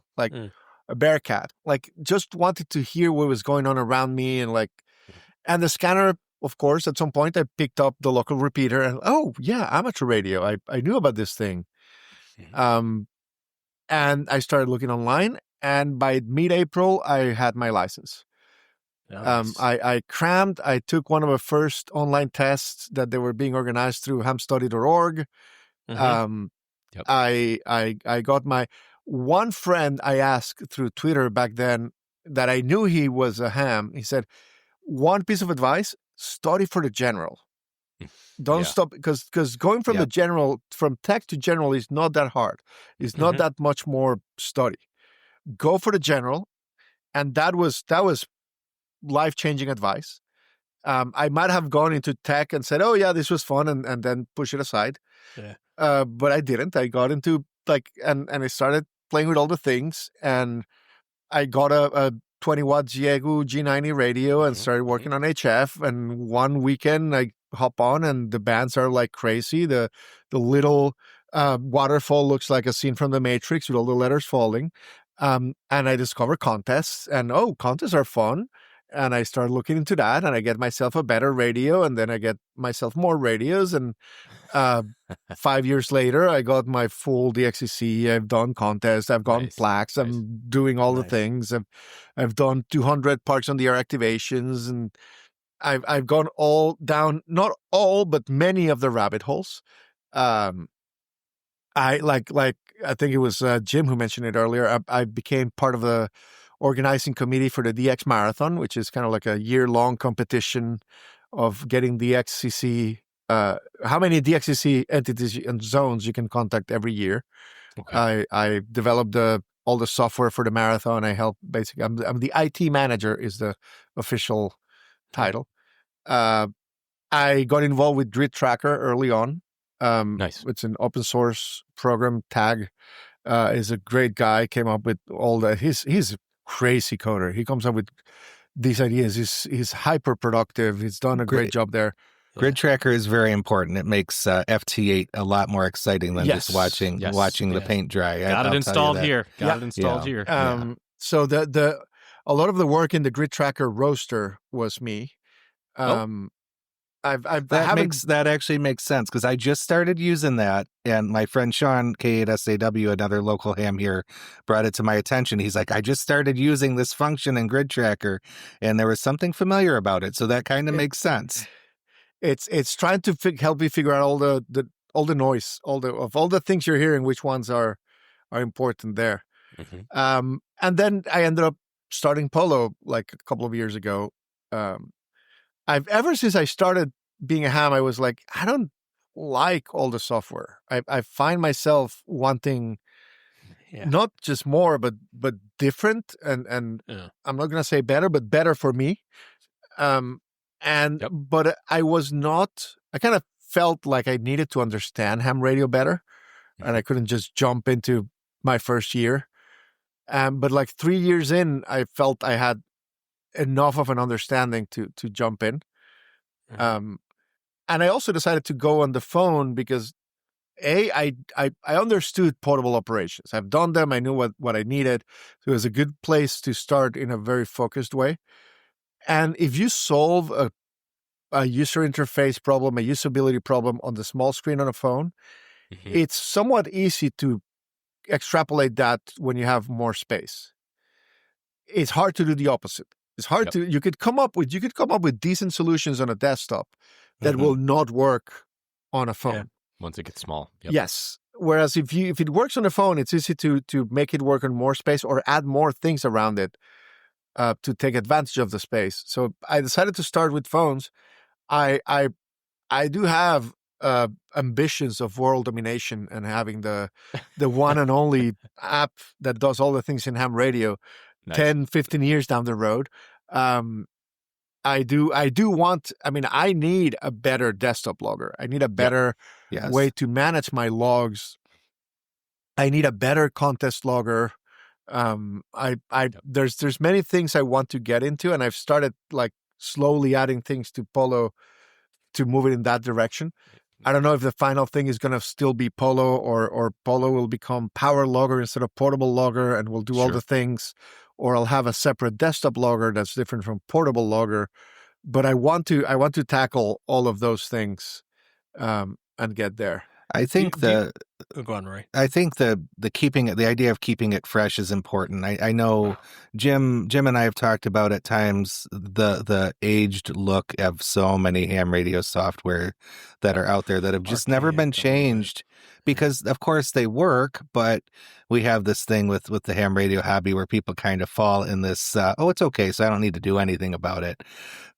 Speaker 5: a Bearcat. Like, just wanted to hear what was going on around me, and the scanner. Of course, at some point, I picked up the local repeater and, amateur radio. I knew about this thing. And I started looking online, and by mid-April, I had my license. Nice. I crammed. I took one of the first online tests that they were being organized through hamstudy.org. I got my one friend I asked through Twitter back then that I knew he was a ham. He said, one piece of advice: study for the general. Don't stop, because going from the general, from tech to general, is not that hard. It's not that much more study. Go for the general, and that was life-changing advice. I might have gone into tech and said, "Oh yeah, this was fun," and then push it aside. But I didn't. I got into and I started playing with all the things, and I got a 20-watt Diego G90 radio and started working on HF. And one weekend I hop on and the bands are like crazy. The little waterfall looks like a scene from The Matrix with all the letters falling. And I discover contests, and contests are fun. And I start looking into that, and I get myself a better radio, and then I get myself more radios. And 5 years later, I got my full DXCC. I've done contests. I've gotten plaques. I'm doing all the things. I've done 200 Parks on the Air activations, and I've gone all down, not all, but many of the rabbit holes. I think it was Jim who mentioned it earlier. I became part of the organizing committee for the DX Marathon, which is kind of like a year-long competition of getting DXCC, how many DXCC entities and zones you can contact every year. Okay. I developed all the software for the marathon. I help, basically, I'm the IT manager is the official title. I got involved with Grid Tracker early on. Nice. It's an open source program. Tag is a great guy. Came up with all the, he's a crazy coder. He comes up with these ideas. He's hyper productive. He's done a great job there.
Speaker 2: Grid tracker is very important. It makes FT8 a lot more exciting than just watching the paint dry.
Speaker 3: Got it installed here. Got it installed here.
Speaker 5: So a lot of the work in the grid tracker roaster was me.
Speaker 2: That actually makes sense because I just started using that, and my friend Sean KI2D, another local ham here, brought it to my attention. He's like, I just started using this function in Grid Tracker, and there was something familiar about it, so that kind of makes sense.
Speaker 5: It's trying to help you figure out all the noise, all the things you're hearing, which ones are important there. Mm-hmm. And then I ended up starting PoLo like a couple of years ago. Ever since I started being a ham, I was like, I don't like all the software. I find myself wanting not just more, but different. And I'm not going to say better, but better for me. But I kind of felt like I needed to understand ham radio better, and I couldn't just jump into my first year. But like 3 years in, I felt I had enough of an understanding to jump in. And I also decided to go on the phone because I understood portable operations. I've done them. I knew what I needed. So it was a good place to start in a very focused way. And if you solve a user interface problem, a usability problem on the small screen on a phone, it's somewhat easy to extrapolate that when you have more space. It's hard to do the opposite. It's hard to. You could come up with decent solutions on a desktop that will not work on a phone
Speaker 3: once it gets small.
Speaker 5: Yes. Whereas if it works on a phone, it's easy to make it work on more space or add more things around it to take advantage of the space. So I decided to start with phones. I do have ambitions of world domination and having the one and only app that does all the things in ham radio. Nice. 10, 15 years down the road. I need a better desktop logger. I need a better way to manage my logs. I need a better contest logger. There's many things I want to get into, and I've started like slowly adding things to PoLo to move it in that direction. I don't know if the final thing is going to still be PoLo or PoLo will become power logger instead of portable logger and will do all the things, or I'll have a separate desktop logger that's different from portable logger. But I want to tackle all of those things and get there.
Speaker 2: I think
Speaker 4: go on, Rory.
Speaker 2: I think the idea of keeping it fresh is important. I know Jim and I have talked about at times the aged look of so many ham radio software that are out there that have just never been changed because of course they work, but we have this thing with the ham radio hobby where people kind of fall in this, it's okay, so I don't need to do anything about it.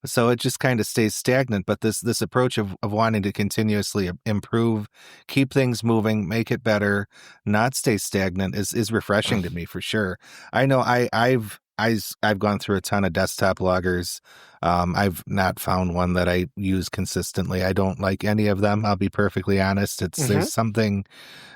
Speaker 2: So it just kind of stays stagnant. But this approach of wanting to continuously improve, keep things moving, make it better, not stay stagnant is refreshing to me for sure. I know I've gone through a ton of desktop loggers. I've not found one that I use consistently. I don't like any of them. I'll be perfectly honest. There's something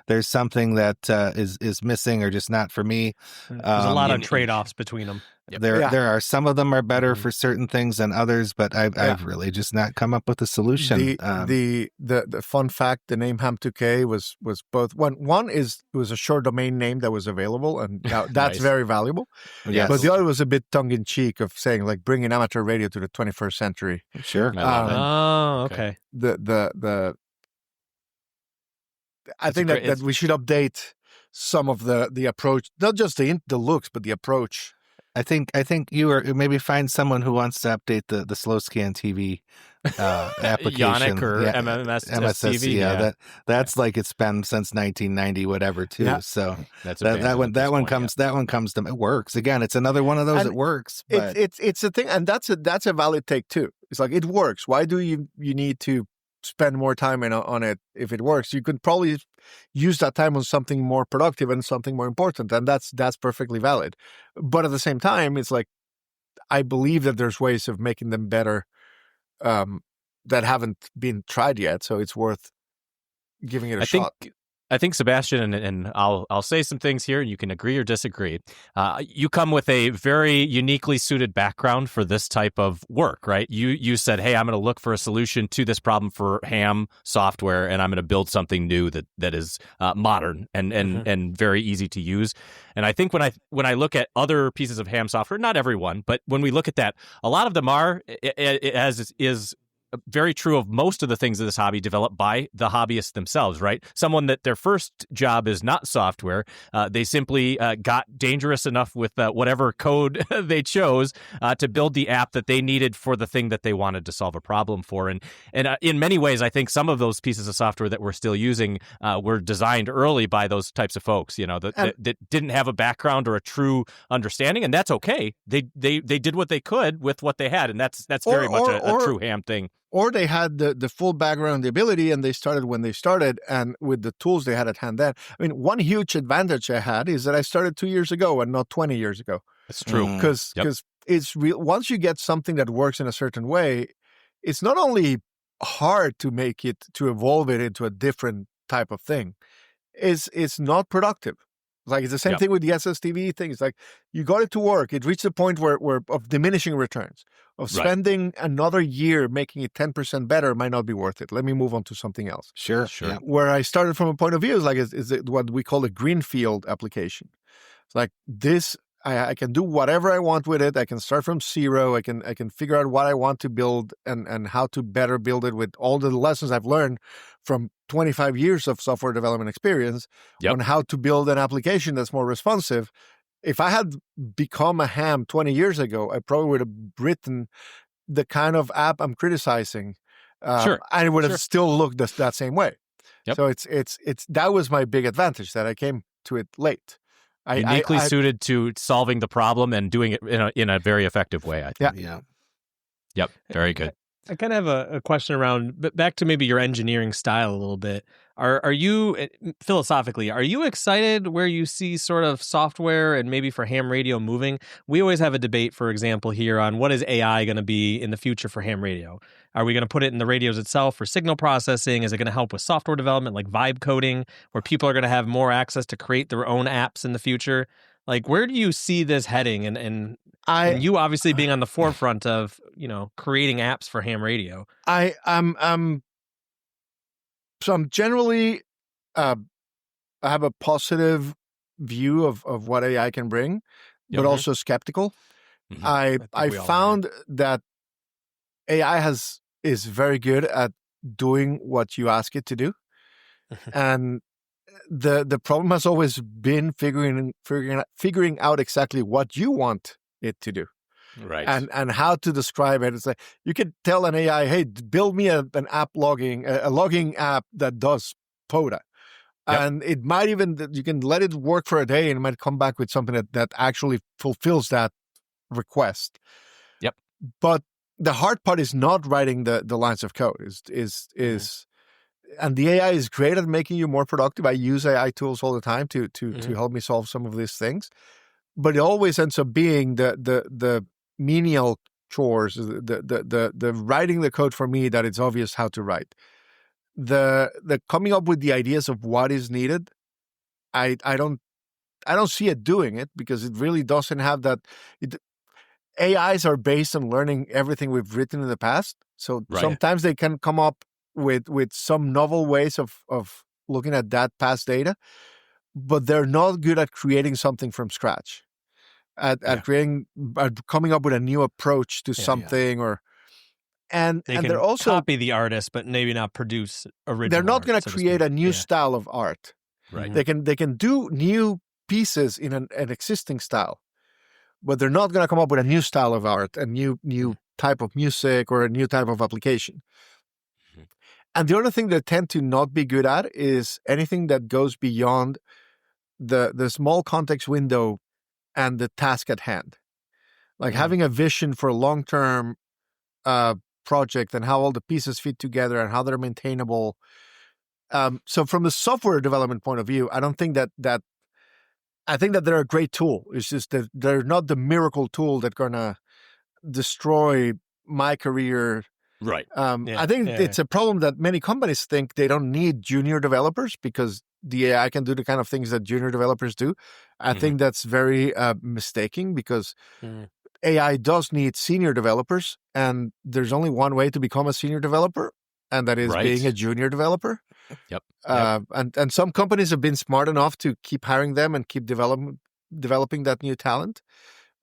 Speaker 2: that is missing or just not for me.
Speaker 4: There's a lot of trade-offs between them.
Speaker 2: There are some of them are better for certain things than others, but I've really just not come up with a solution.
Speaker 5: The fun fact: the name Ham2K was both one is it was a short domain name that was available, and that's very valuable.
Speaker 2: Yes.
Speaker 5: But the other was a bit tongue in cheek of saying like bringing amateur radio to the 21st century.
Speaker 2: Sure.
Speaker 4: Okay.
Speaker 5: I think that we should update some of the approach, not just the looks, but the approach.
Speaker 2: I think maybe find someone who wants to update the slow scan TV application.
Speaker 3: Yannick or MSS TV.
Speaker 2: That's like it's been since 1990 whatever too. Yeah. So that one comes to it works. Again, it's another one of those that works. But
Speaker 5: it's a thing, and that's a valid take too. It's like it works. Why do you need to spend more time on it if it works? You could probably use that time on something more productive and something more important, and that's perfectly valid. But at the same time, it's like I believe that there's ways of making them better that haven't been tried yet, so it's worth giving it a shot.
Speaker 3: I think Sebastian, and I'll say some things here, and you can agree or disagree. You come with a very uniquely suited background for this type of work, right? You said, hey, I'm going to look for a solution to this problem for ham software, and I'm going to build something new that is modern and very easy to use. And I think when I look at other pieces of ham software, not everyone, but when we look at that, a lot of them is very true of most of the things of this hobby developed by the hobbyists themselves, right? Someone that their first job is not software. They simply got dangerous enough with whatever code they chose to build the app that they needed for the thing that they wanted to solve a problem for. And in many ways, I think some of those pieces of software that we're still using were designed early by those types of folks, that didn't have a background or a true understanding. And that's okay. They did what they could with what they had. And that's very much a true ham thing.
Speaker 5: Or they had the full background, the ability, and they started when they started, and with the tools they had at hand then. I mean, one huge advantage I had is that I started 2 years ago and not 20 years ago.
Speaker 3: That's true.
Speaker 5: Because it's real. Once you get something that works in a certain way, it's not only hard to make it, to evolve it into a different type of thing. It's not productive. Like, it's the same thing with the SSTV thing. It's like, you got it to work. It reached a point where of diminishing returns, of spending another year making it 10% better might not be worth it. Let me move on to something else.
Speaker 2: Sure.
Speaker 5: Yeah. Where I started from a point of view is what we call a greenfield application. It's like this, I can do whatever I want with it. I can start from zero. I can figure out what I want to build and how to better build it with all the lessons I've learned from 25 years of software development experience on how to build an application that's more responsive. If I had become a ham 20 years ago, I probably would have written the kind of app I'm criticizing, and it would have still looked that same way. Yep. So it's that was my big advantage, that I came to it late.
Speaker 3: Uniquely suited to solving the problem and doing it in a very effective way, I think.
Speaker 2: Yeah.
Speaker 3: Yep. Very good.
Speaker 4: I kind of have a question around, but back to maybe your engineering style a little bit. Are you, philosophically, are you excited where you see sort of software and maybe for ham radio moving? We always have a debate, for example, here on what is AI going to be in the future for ham radio? Are we going to put it in the radios itself for signal processing? Is it going to help with software development like vibe coding, where people are going to have more access to create their own apps in the future? Like, where do you see this heading? And you obviously being on the forefront of, creating apps for ham radio.
Speaker 5: So I'm generally, I have a positive view of what AI can bring, but also skeptical. Mm-hmm. I found that AI is very good at doing what you ask it to do, and the problem has always been figuring out exactly what you want it to do.
Speaker 3: Right.
Speaker 5: And how to describe it. It's like, you could tell an AI, hey, build me an app logging, a logging app that does PODA. Yep. And it might even, you can let it work for a day and it might come back with something that actually fulfills that request. Yep. But the hard part is not writing the lines of code. And the AI is great at making you more productive. I use AI tools all the time to help me solve some of these things. But it always ends up being the menial chores, the writing the code for me that it's obvious how to write. The coming up with the ideas of what is needed, I don't see it doing it, because it really doesn't have that. AIs are based on learning everything we've written in the past. So sometimes they can come up with some novel ways of looking at that past data, but they're not good at creating something from scratch, at coming up with a new approach to something, and they're also
Speaker 4: copy the artist, but maybe not produce original.
Speaker 5: They're not going to create a new style of art.
Speaker 3: Right.
Speaker 5: They can do new pieces in an existing style, but they're not going to come up with a new style of art, a new type of music, or a new type of application. And the other thing they tend to not be good at is anything that goes beyond the small context window and the task at hand. Like having a vision for a long-term project and how all the pieces fit together and how they're maintainable. So from the software development point of view, I don't think that I think that they're a great tool. It's just that they're not the miracle tool that's going to destroy my career.
Speaker 3: Right.
Speaker 5: I think it's a problem that many companies think they don't need junior developers because the AI can do the kind of things that junior developers do. I think that's very mistaken, because AI does need senior developers, and there's only one way to become a senior developer, and that is being a junior developer.
Speaker 3: Yep.
Speaker 5: And some companies have been smart enough to keep hiring them and keep developing that new talent.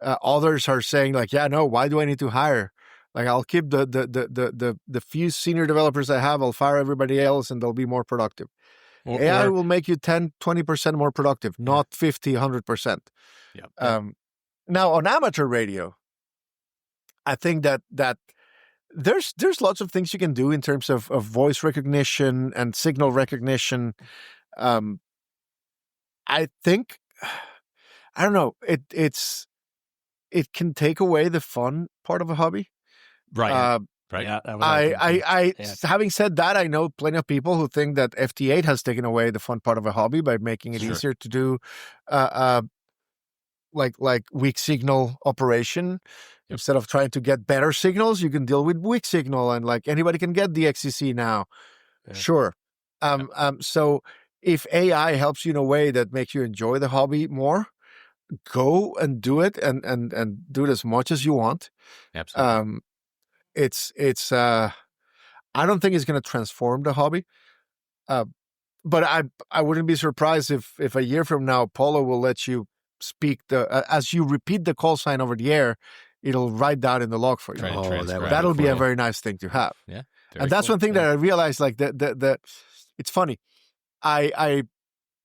Speaker 5: Others are saying like, yeah, no, why do I need to hire? Like, I'll keep the few senior developers I have, I'll fire everybody else, and they'll be more productive. AI will make you 10, 20% more productive, not 50, 100%.
Speaker 3: Yep.
Speaker 5: Now, on amateur radio, I think that there's lots of things you can do in terms of voice recognition and signal recognition. I think, I don't know, it can take away the fun part of a hobby.
Speaker 3: Right. Right.
Speaker 5: Yeah, having said that, I know plenty of people who think that FT8 has taken away the fun part of a hobby by making it easier to do, like weak signal operation. Instead of trying to get better signals, you can deal with weak signal, and like anybody can get the XCC now. Yeah. Sure. So if AI helps you in a way that makes you enjoy the hobby more, go and do it, and do it as much as you want.
Speaker 3: Absolutely.
Speaker 5: It's I don't think it's going to transform the hobby, but I wouldn't be surprised if a year from now PoLo will let you speak as you repeat the call sign over the air, it'll write down in the log for you. That'll be a very nice thing to have.
Speaker 3: Yeah,
Speaker 5: and that's one thing that I realized. Like the it's funny. I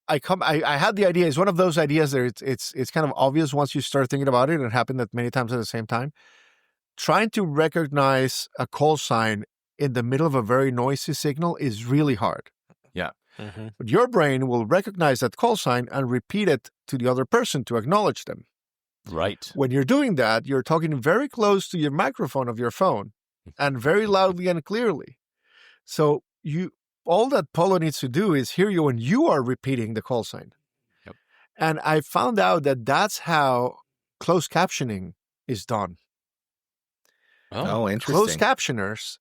Speaker 5: had the idea. It's one of those ideas that it's kind of obvious once you start thinking about it. It happened that many times at the same time. Trying to recognize a call sign in the middle of a very noisy signal is really hard.
Speaker 3: Yeah.
Speaker 5: But your brain will recognize that call sign and repeat it to the other person to acknowledge them.
Speaker 3: Right.
Speaker 5: When you're doing that, you're talking very close to your microphone of your phone and very loudly and closely. So all that PoLo needs to do is hear you when you are repeating the call sign.
Speaker 3: Yep.
Speaker 5: And I found out that that's how closed captioning is done.
Speaker 2: Oh, interesting.
Speaker 5: Closed captioners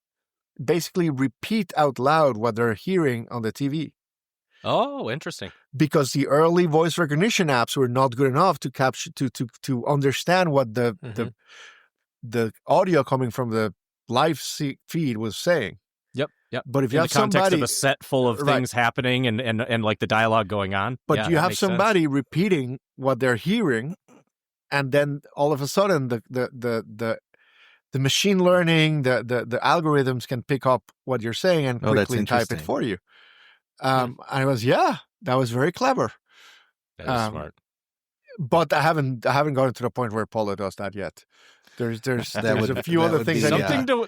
Speaker 5: basically repeat out loud what they're hearing on the TV.
Speaker 3: Oh, interesting.
Speaker 5: Because the early voice recognition apps were not good enough to capture to understand what the audio coming from the live feed was saying.
Speaker 3: Yep.
Speaker 5: But if you
Speaker 3: in
Speaker 5: have
Speaker 3: the context
Speaker 5: somebody
Speaker 3: of a set full of things happening and like the dialogue going on,
Speaker 5: but you have somebody repeating what they're hearing, and then all of a sudden the machine learning, the algorithms can pick up what you're saying and quickly type it for you. I was, that was very clever.
Speaker 3: That is smart.
Speaker 5: But I haven't gotten to the point where PoLo does that yet. There's a few other things.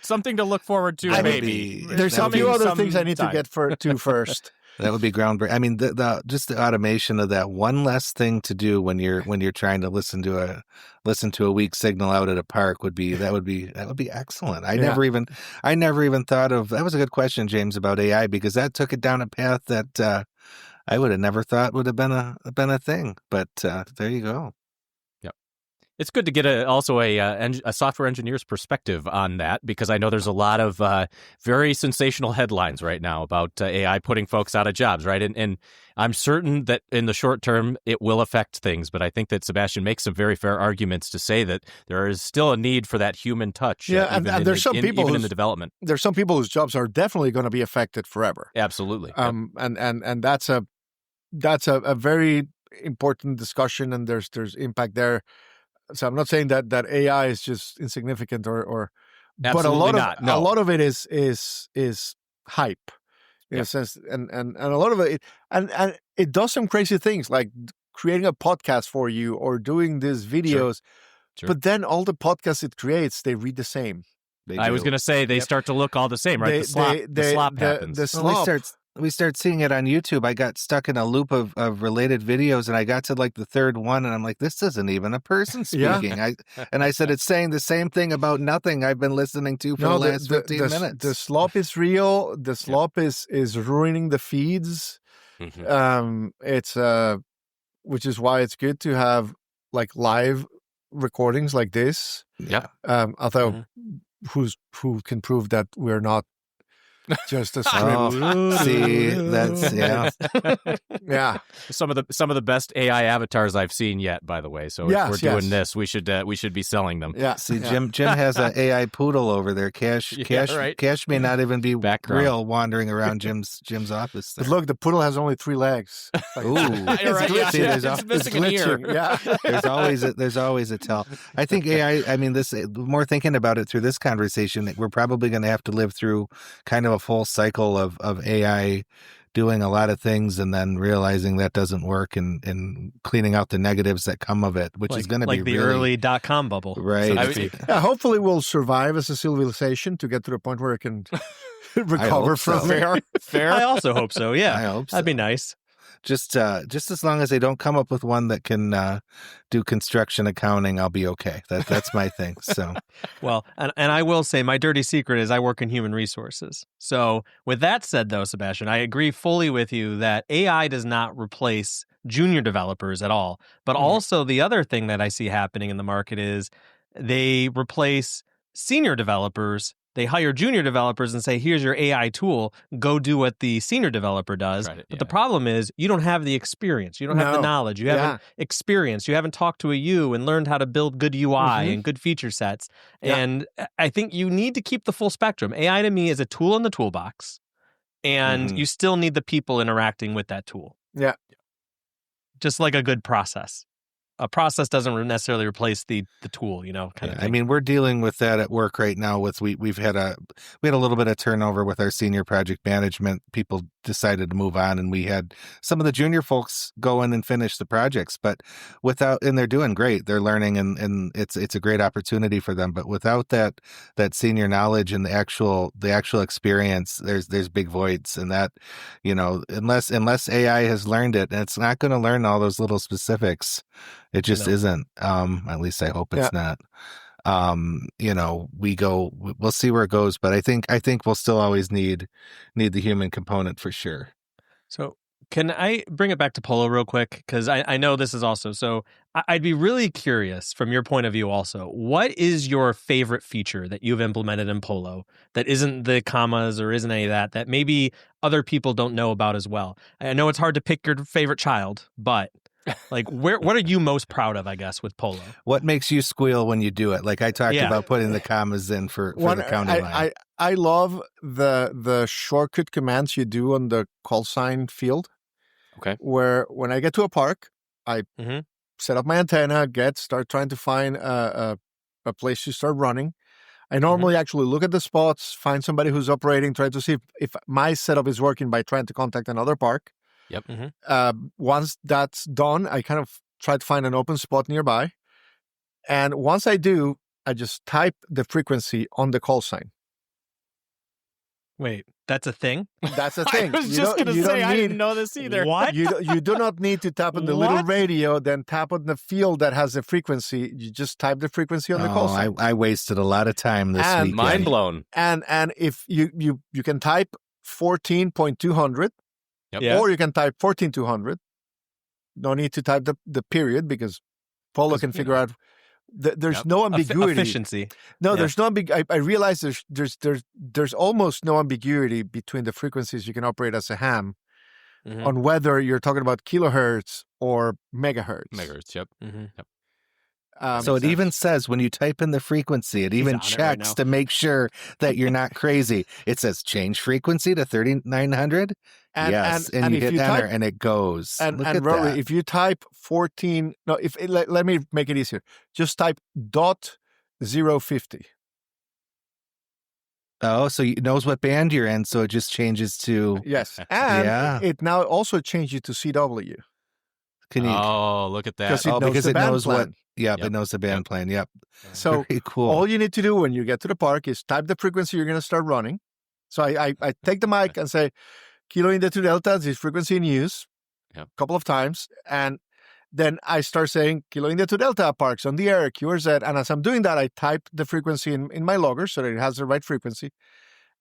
Speaker 3: Something to look forward to. Maybe
Speaker 5: there's a few other things I need to get to first.
Speaker 2: That would be groundbreaking. I mean, just the automation of that one less thing to do when you're trying to listen to a weak signal out at a park would be excellent. I never even thought of that. Was a good question, James, about AI, because that took it down a path that I would have never thought would have been a thing. But there you go.
Speaker 3: It's good to get also a software engineer's perspective on that, because I know there's a lot of very sensational headlines right now about AI putting folks out of jobs, right? And I'm certain that in the short term it will affect things, but I think that Sebastian makes some very fair arguments to say that there is still a need for that human touch.
Speaker 5: Yeah, and there's some people
Speaker 3: even in the development.
Speaker 5: There's some people whose jobs are definitely going to be affected forever.
Speaker 3: Absolutely.
Speaker 5: And that's a very important discussion, and there's impact there. So I'm not saying that AI is just insignificant or but a lot of it is hype in a sense, and a lot of it and it does some crazy things like creating a podcast for you or doing these videos. Sure. But then all the podcasts it creates, they read the same.
Speaker 3: I was going to say they start to look all the same, right? The slop happens.
Speaker 5: The slop.
Speaker 2: We start seeing it on YouTube. I got stuck in a loop of related videos, and I got to like the third one, and I'm like, this isn't even a person speaking.
Speaker 5: Yeah.
Speaker 2: I said, it's saying the same thing about nothing I've been listening to for the last 15 minutes.
Speaker 5: The slop is real. The slop is ruining the feeds.
Speaker 3: Mm-hmm.
Speaker 5: It's which is why it's good to have like live recordings like this.
Speaker 3: Yeah.
Speaker 5: Although who can prove that we're not Just a script.
Speaker 2: See, that's
Speaker 5: Yeah.
Speaker 3: Some of the best AI avatars I've seen yet, by the way. So if we're doing this, we should be selling them.
Speaker 5: Yeah.
Speaker 2: See, Jim has an AI poodle over there. Cash may not even be real, wandering around Jim's office there.
Speaker 5: But look, the poodle has only 3 legs.
Speaker 2: Ooh,
Speaker 3: It's missing an ear.
Speaker 5: Yeah.
Speaker 2: There's always a tell. I think AI. I mean, the more thinking about it through this conversation, we're probably going to have to live through kind of a full cycle of AI doing a lot of things and then realizing that doesn't work and cleaning out the negatives that come of it, which is going to be
Speaker 4: the
Speaker 2: really,
Speaker 4: early .com bubble,
Speaker 2: right?
Speaker 5: Hopefully, we'll survive as a civilization to get to the point where it can recover from it.
Speaker 3: Fair.
Speaker 4: I also hope so. Yeah,
Speaker 2: I hope so.
Speaker 4: That'd be nice.
Speaker 2: Just as long as they don't come up with one that can do construction accounting, I'll be okay. That's my thing. So,
Speaker 4: well, and I will say my dirty secret is I work in human resources. So, with that said, though, Sebastian, I agree fully with you that AI does not replace junior developers at all. But also the other thing that I see happening in the market is they replace senior developers. They hire junior developers and say, here's your AI tool, go do what the senior developer does. But the problem is you don't have the experience. You don't have the knowledge. You haven't experienced. You haven't talked to a U and learned how to build good UI and good feature sets. Yeah. And I think you need to keep the full spectrum. AI to me is a tool in the toolbox, and you still need the people interacting with that tool.
Speaker 5: Yeah.
Speaker 4: Just like a good process. A process doesn't necessarily replace the tool, kind of thing.
Speaker 2: I mean, we're dealing with that at work right now. We had a little bit of turnover with our senior project management. People decided to move on, and we had some of the junior folks go in and finish the projects. But and they're doing great. They're learning, and it's a great opportunity for them. But without that senior knowledge and the actual experience, there's big voids, and that unless AI has learned it, and it's not going to learn all those little specifics. It just isn't. At least I hope it's not. We'll see where it goes, but I think we'll still always need the human component for sure.
Speaker 4: So can I bring it back to PoLo real quick? Because I know this is also, so I'd be really curious from your point of view also, what is your favorite feature that you've implemented in PoLo that isn't the commas or isn't any of that maybe other people don't know about as well? I know it's hard to pick your favorite child, but like, what are you most proud of, I guess, with PoLo?
Speaker 2: What makes you squeal when you do it? Like I talked about putting the commas in for the counting line.
Speaker 5: I love the shortcut commands you do on the call sign field.
Speaker 3: Okay.
Speaker 5: Where when I get to a park, I set up my antenna, start trying to find a place to start running. I normally actually look at the spots, find somebody who's operating, try to see if my setup is working by trying to contact another park.
Speaker 3: Yep.
Speaker 5: Once that's done, I kind of try to find an open spot nearby. And once I do, I just type the frequency on the call sign.
Speaker 4: Wait, that's a thing?
Speaker 5: That's a thing.
Speaker 3: I was just going to say, I didn't know this either.
Speaker 4: What?
Speaker 5: You do not need to tap on the little radio, then tap on the field that has the frequency. You just type the frequency on the call sign.
Speaker 2: I wasted a lot of time this weekend.
Speaker 3: Mind blown.
Speaker 5: And if you can type 14.200, or you can type 14.200. No need to type the period because PoLo can figure out. There's no ambiguity.
Speaker 4: Efficiency.
Speaker 5: No, there's no ambiguity. I realize there's almost no ambiguity between the frequencies you can operate as a ham on whether you're talking about kilohertz or megahertz.
Speaker 3: Megahertz, yep. Yep.
Speaker 2: So it even says when you type in the frequency, it even checks to make sure that you're not crazy. It says change frequency to 3900. Yes, and you hit enter and it goes.
Speaker 5: And
Speaker 2: Look at
Speaker 5: Rory,
Speaker 2: that.
Speaker 5: if you type 14, let me make it easier. Just type .050.
Speaker 2: Oh, so it knows what band you're in, so it just changes to
Speaker 5: yes, and it now also changes to CW.
Speaker 2: Can you?
Speaker 3: Oh, look at that!
Speaker 5: Because it knows
Speaker 2: what. Yep, it knows the band plan. Yep.
Speaker 5: So
Speaker 2: very cool.
Speaker 5: All you need to do when you get to the park is type the frequency you're going to start running. So I take the mic and say, Kilo India 2 Delta, this frequency in use, a couple of times. And then I start saying, Kilo India 2 Delta, parks on the air, QRZ. And as I'm doing that, I type the frequency in my logger so that it has the right frequency.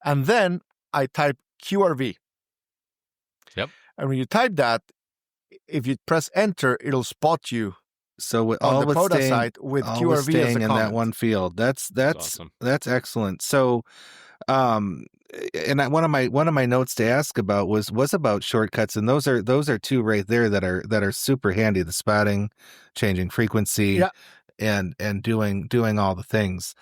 Speaker 5: And then I type QRV.
Speaker 3: Yep.
Speaker 5: And when you type that, if you press enter, it'll spot you.
Speaker 2: So with
Speaker 5: on
Speaker 2: all
Speaker 5: the
Speaker 2: with
Speaker 5: PODA
Speaker 2: staying,
Speaker 5: site with
Speaker 2: all
Speaker 5: QRV
Speaker 2: with
Speaker 5: as
Speaker 2: staying
Speaker 5: a
Speaker 2: in
Speaker 5: comment.
Speaker 2: that one field. That's
Speaker 3: awesome.
Speaker 2: That's excellent. So and one of my notes to ask about was about shortcuts, and those are two right there that are super handy. The spotting, changing frequency, and doing all the things.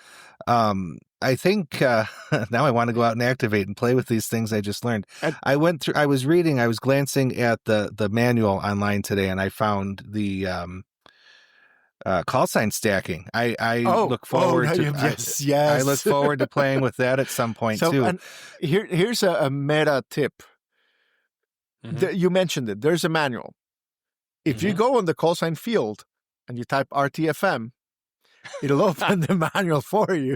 Speaker 2: I think now I want to go out and activate and play with these things I just learned. I was glancing at the manual online today, and I found the call sign stacking. I look forward to
Speaker 5: yes.
Speaker 2: I look forward to playing with that at some point too.
Speaker 5: And here's a meta tip. You mentioned it. There's a manual. If you go on the call sign field and you type RTFM, it'll open the manual for you.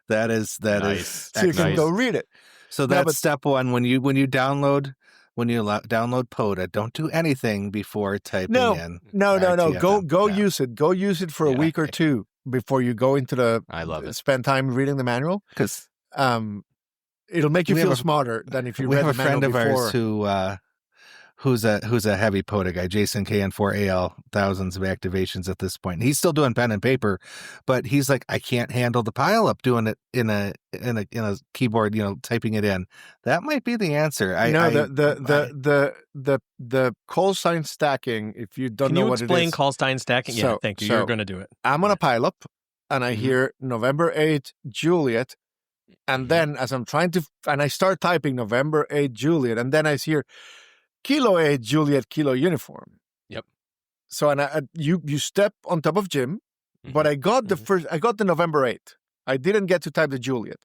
Speaker 2: That is
Speaker 5: so you can go read it.
Speaker 2: So that's step one. When you download PODA, don't do anything before typing in. No.
Speaker 5: Go use it. Go use it for a week or two before you go into the.
Speaker 3: I love it.
Speaker 5: Spend time reading the manual because it'll make you feel smarter than if you read the manual before.
Speaker 2: We have a friend of ours who's a heavy PODA guy, Jason KN4AL, thousands of activations at this point. He's still doing pen and paper, but he's like, I can't handle the pile up doing it in a keyboard, typing it in. That might be the answer. The call sign stacking, if you don't know what it is.
Speaker 4: Can you explain call sign stacking? Yeah, thank you. You're going to do it.
Speaker 5: I'm on a pile up and I hear November 8, Juliet. And then as I'm and I start typing November 8, Juliet, and then I hear Kilo 8, Juliet, Kilo Uniform.
Speaker 3: Yep.
Speaker 5: So, and you step on top of Jim, but I got the November 8. I didn't get to type the Juliet.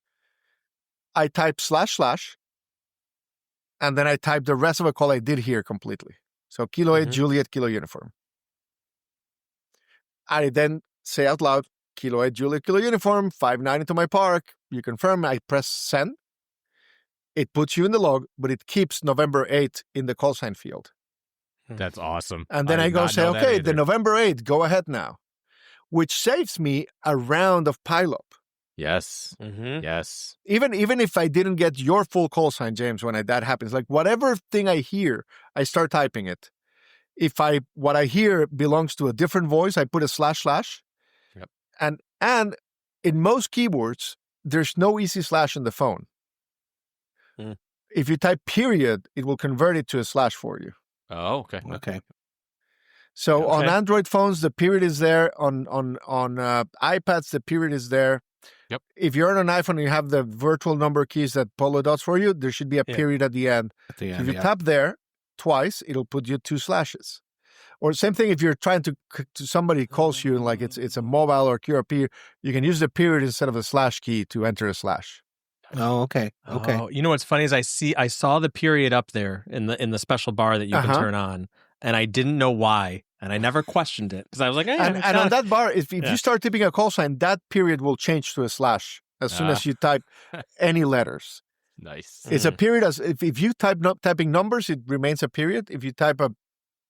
Speaker 5: I type // and then I type the rest of a call I did here completely. So Kilo 8, Juliet, Kilo Uniform. I then say out loud, Kilo 8, Juliet, Kilo Uniform, 5-9 into my park. You confirm, I press send. It puts you in the log, but it keeps November 8 in the call sign field.
Speaker 3: That's awesome.
Speaker 5: And then I go say, okay, the November 8, go ahead now, which saves me a round of pileup.
Speaker 3: Yes. Yes.
Speaker 5: Even if I didn't get your full call sign, James, when that happens, like whatever thing I hear, I start typing it. If what I hear belongs to a different voice, I put a //.
Speaker 3: Yep.
Speaker 5: And in most keyboards, there's no easy slash in the phone. If you type period, it will convert it to a slash for you.
Speaker 3: Oh, okay.
Speaker 2: Okay.
Speaker 5: So on Android phones, the period is there. On iPads, the period is there.
Speaker 3: Yep.
Speaker 5: If you're on an iPhone and you have the virtual number keys that PoLo does for you, there should be a period at the end. If you tap there twice, it'll put you 2 slashes. Or same thing if you're trying to somebody calls you and like it's a mobile or QRP, you can use the period instead of a slash key to enter a slash.
Speaker 2: Oh, okay. Okay.
Speaker 4: Oh, you know what's funny is I saw the period up there in the special bar that you can turn on, and I didn't know why, and I never questioned it because I was like,
Speaker 5: and on that bar, if you start typing a call sign, that period will change to a slash as soon as you type any letters.
Speaker 3: Nice.
Speaker 5: It's a period if you typing numbers, it remains a period. If you type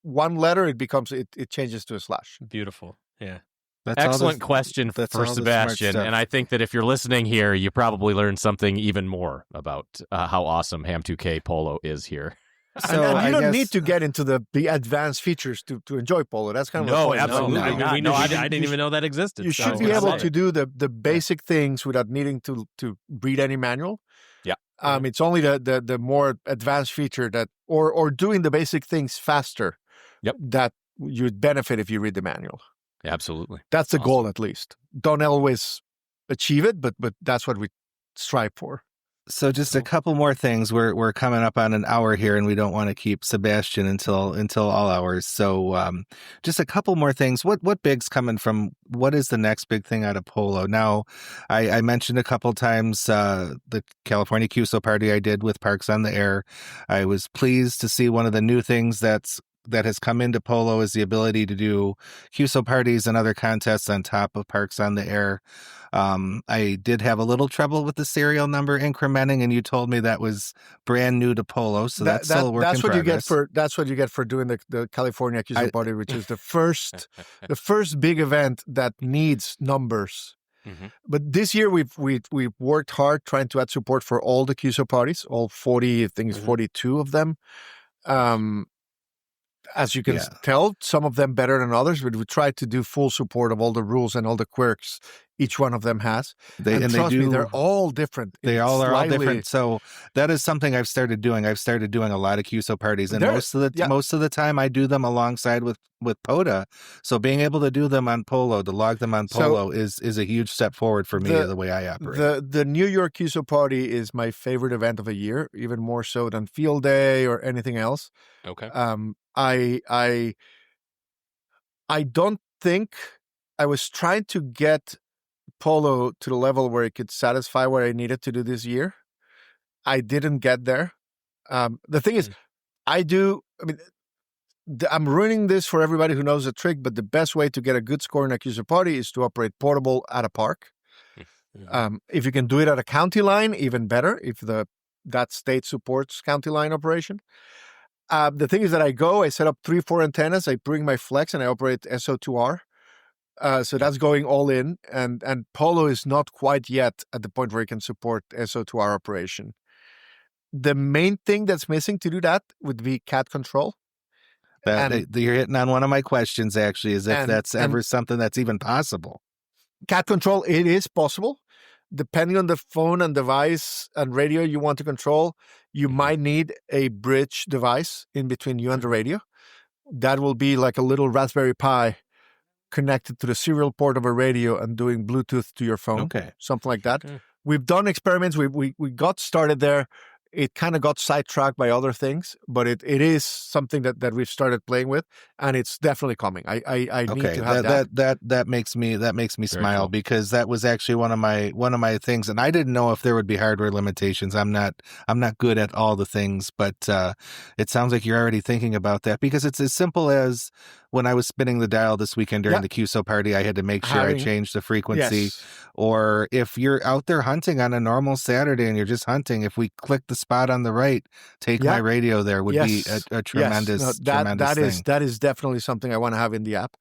Speaker 5: one letter, it changes to a slash.
Speaker 4: Beautiful. Yeah.
Speaker 2: That's
Speaker 3: excellent question for Sebastian. And I think that if you're listening here, you probably learned something even more about how awesome Ham2K PoLo is here.
Speaker 5: So and you don't need to get into the advanced features to enjoy PoLo. That's kind of
Speaker 4: absolutely. I didn't even know that existed.
Speaker 5: You should be able to do the basic things without needing to read any manual.
Speaker 3: Yeah.
Speaker 5: It's only the more advanced feature that or doing the basic things faster.
Speaker 3: Yep.
Speaker 5: That you'd benefit if you read the manual.
Speaker 3: Absolutely.
Speaker 5: That's the goal, at least. Don't always achieve it, but that's what we strive for.
Speaker 2: So just a couple more things. We're coming up on an hour here, and we don't want to keep Sebastian until all hours. So just a couple more things. What big's coming from? What is the next big thing out of PoLo? Now, I mentioned a couple times the California QSO party I did with Parks on the Air. I was pleased to see one of the new things that has come into PoLo is the ability to do QSO parties and other contests on top of Parks on the Air. I did have a little trouble with the serial number incrementing, and you told me that was brand new to PoLo, so that's still a work in progress.
Speaker 5: That's what you get for doing the California QSO party, which is the first big event that needs numbers. Mm-hmm. But this year we've worked hard trying to add support for all the QSO parties, all 40, I think it's 42 of them. as you can tell, some of them better than others, but we try to do full support of all the rules and all the quirks each one of them has. Trust me, they're all different.
Speaker 2: They all are all different. So that is something I've started doing. I've started doing a lot of QSO parties, and most of the time I do them alongside with POTA. So being able to do them on PoLo, to log them on PoLo is a huge step forward for me, the way I operate.
Speaker 5: The New York QSO party is my favorite event of the year, even more so than Field Day or anything else.
Speaker 3: Okay.
Speaker 5: I don't think I was trying to get PoLo to the level where it could satisfy what I needed to do this year. I didn't get there. The thing is, I'm ruining this for everybody who knows the trick, but the best way to get a good score in a QSO party is to operate portable at a park. If you can do it at a county line, even better, if that state supports county line operation. The thing is that I set up 3-4 antennas, I bring my flex, and I operate SO2R. So that's going all in, and PoLo is not quite yet at the point where it can support SO2R operation. The main thing that's missing to do that would be cat control.
Speaker 2: You're hitting on one of my questions, actually, is if that's ever something that's even possible.
Speaker 5: Cat control, it is possible. Depending on the phone and device and radio you want to control, you might need a bridge device in between you and the radio. That will be like a little Raspberry Pi connected to the serial port of a radio and doing Bluetooth to your phone.
Speaker 2: Okay.
Speaker 5: Something like that. We've done experiments. We got started there. It kind of got sidetracked by other things, but it is something that we've started playing with, and it's definitely coming. I need to have
Speaker 2: that makes me smile, cool, because that was actually one of my things, and I didn't know if there would be hardware limitations. I'm not good at all the things, but it sounds like you're already thinking about that, because it's as simple as when I was spinning the dial this weekend during the QSO party, I had to make sure I changed the frequency.
Speaker 5: Yes.
Speaker 2: Or if you're out there hunting on a normal Saturday and you're just hunting, if we click the spot on the right, take my radio there would be a tremendous, tremendous thing.
Speaker 5: That is definitely something I want to have in the app.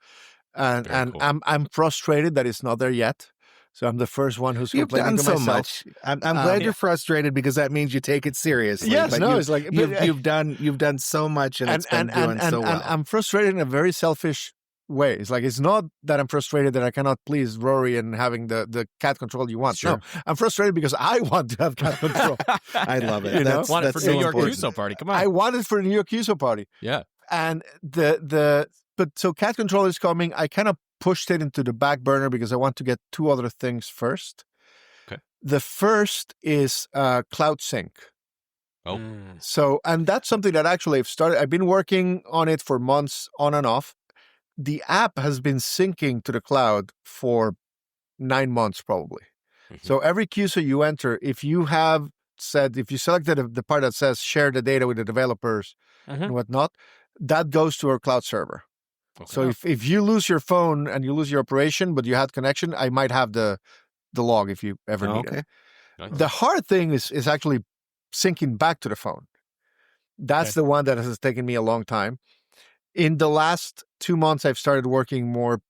Speaker 5: And
Speaker 3: cool.
Speaker 5: I'm frustrated that it's not there yet. So I'm the first one who's complaining to myself.
Speaker 2: You've done so much. I'm glad you're frustrated, because that means you take it seriously.
Speaker 5: Yes,
Speaker 2: but
Speaker 5: no, it's like
Speaker 2: you've done so much, and it's been doing so well.
Speaker 5: And I'm frustrated in a very selfish way. It's like, it's not that I'm frustrated that I cannot please Rory and having the cat control you want. Sure. No, I'm frustrated because I want to have cat control.
Speaker 2: I love it.
Speaker 3: I want it for New York QSO party. Come on.
Speaker 5: I want it for New York QSO party.
Speaker 3: Yeah.
Speaker 5: And so cat control is coming. I kind of pushed it into the back burner because I want to get two other things first.
Speaker 3: Okay.
Speaker 5: The first is cloud sync.
Speaker 3: Oh.
Speaker 5: So, and that's something that actually I've been working on it for months on and off. The app has been syncing to the cloud for 9 months probably. Mm-hmm. So every QSO you enter, if you selected the part that says share the data with the developers and whatnot, that goes to our cloud server. Okay. So if you lose your phone and you lose your operation, but you had connection, I might have the log if you ever need it. Nice. The hard thing is actually syncing back to the phone. That's the one that has taken me a long time. In the last 2 months, I've started working more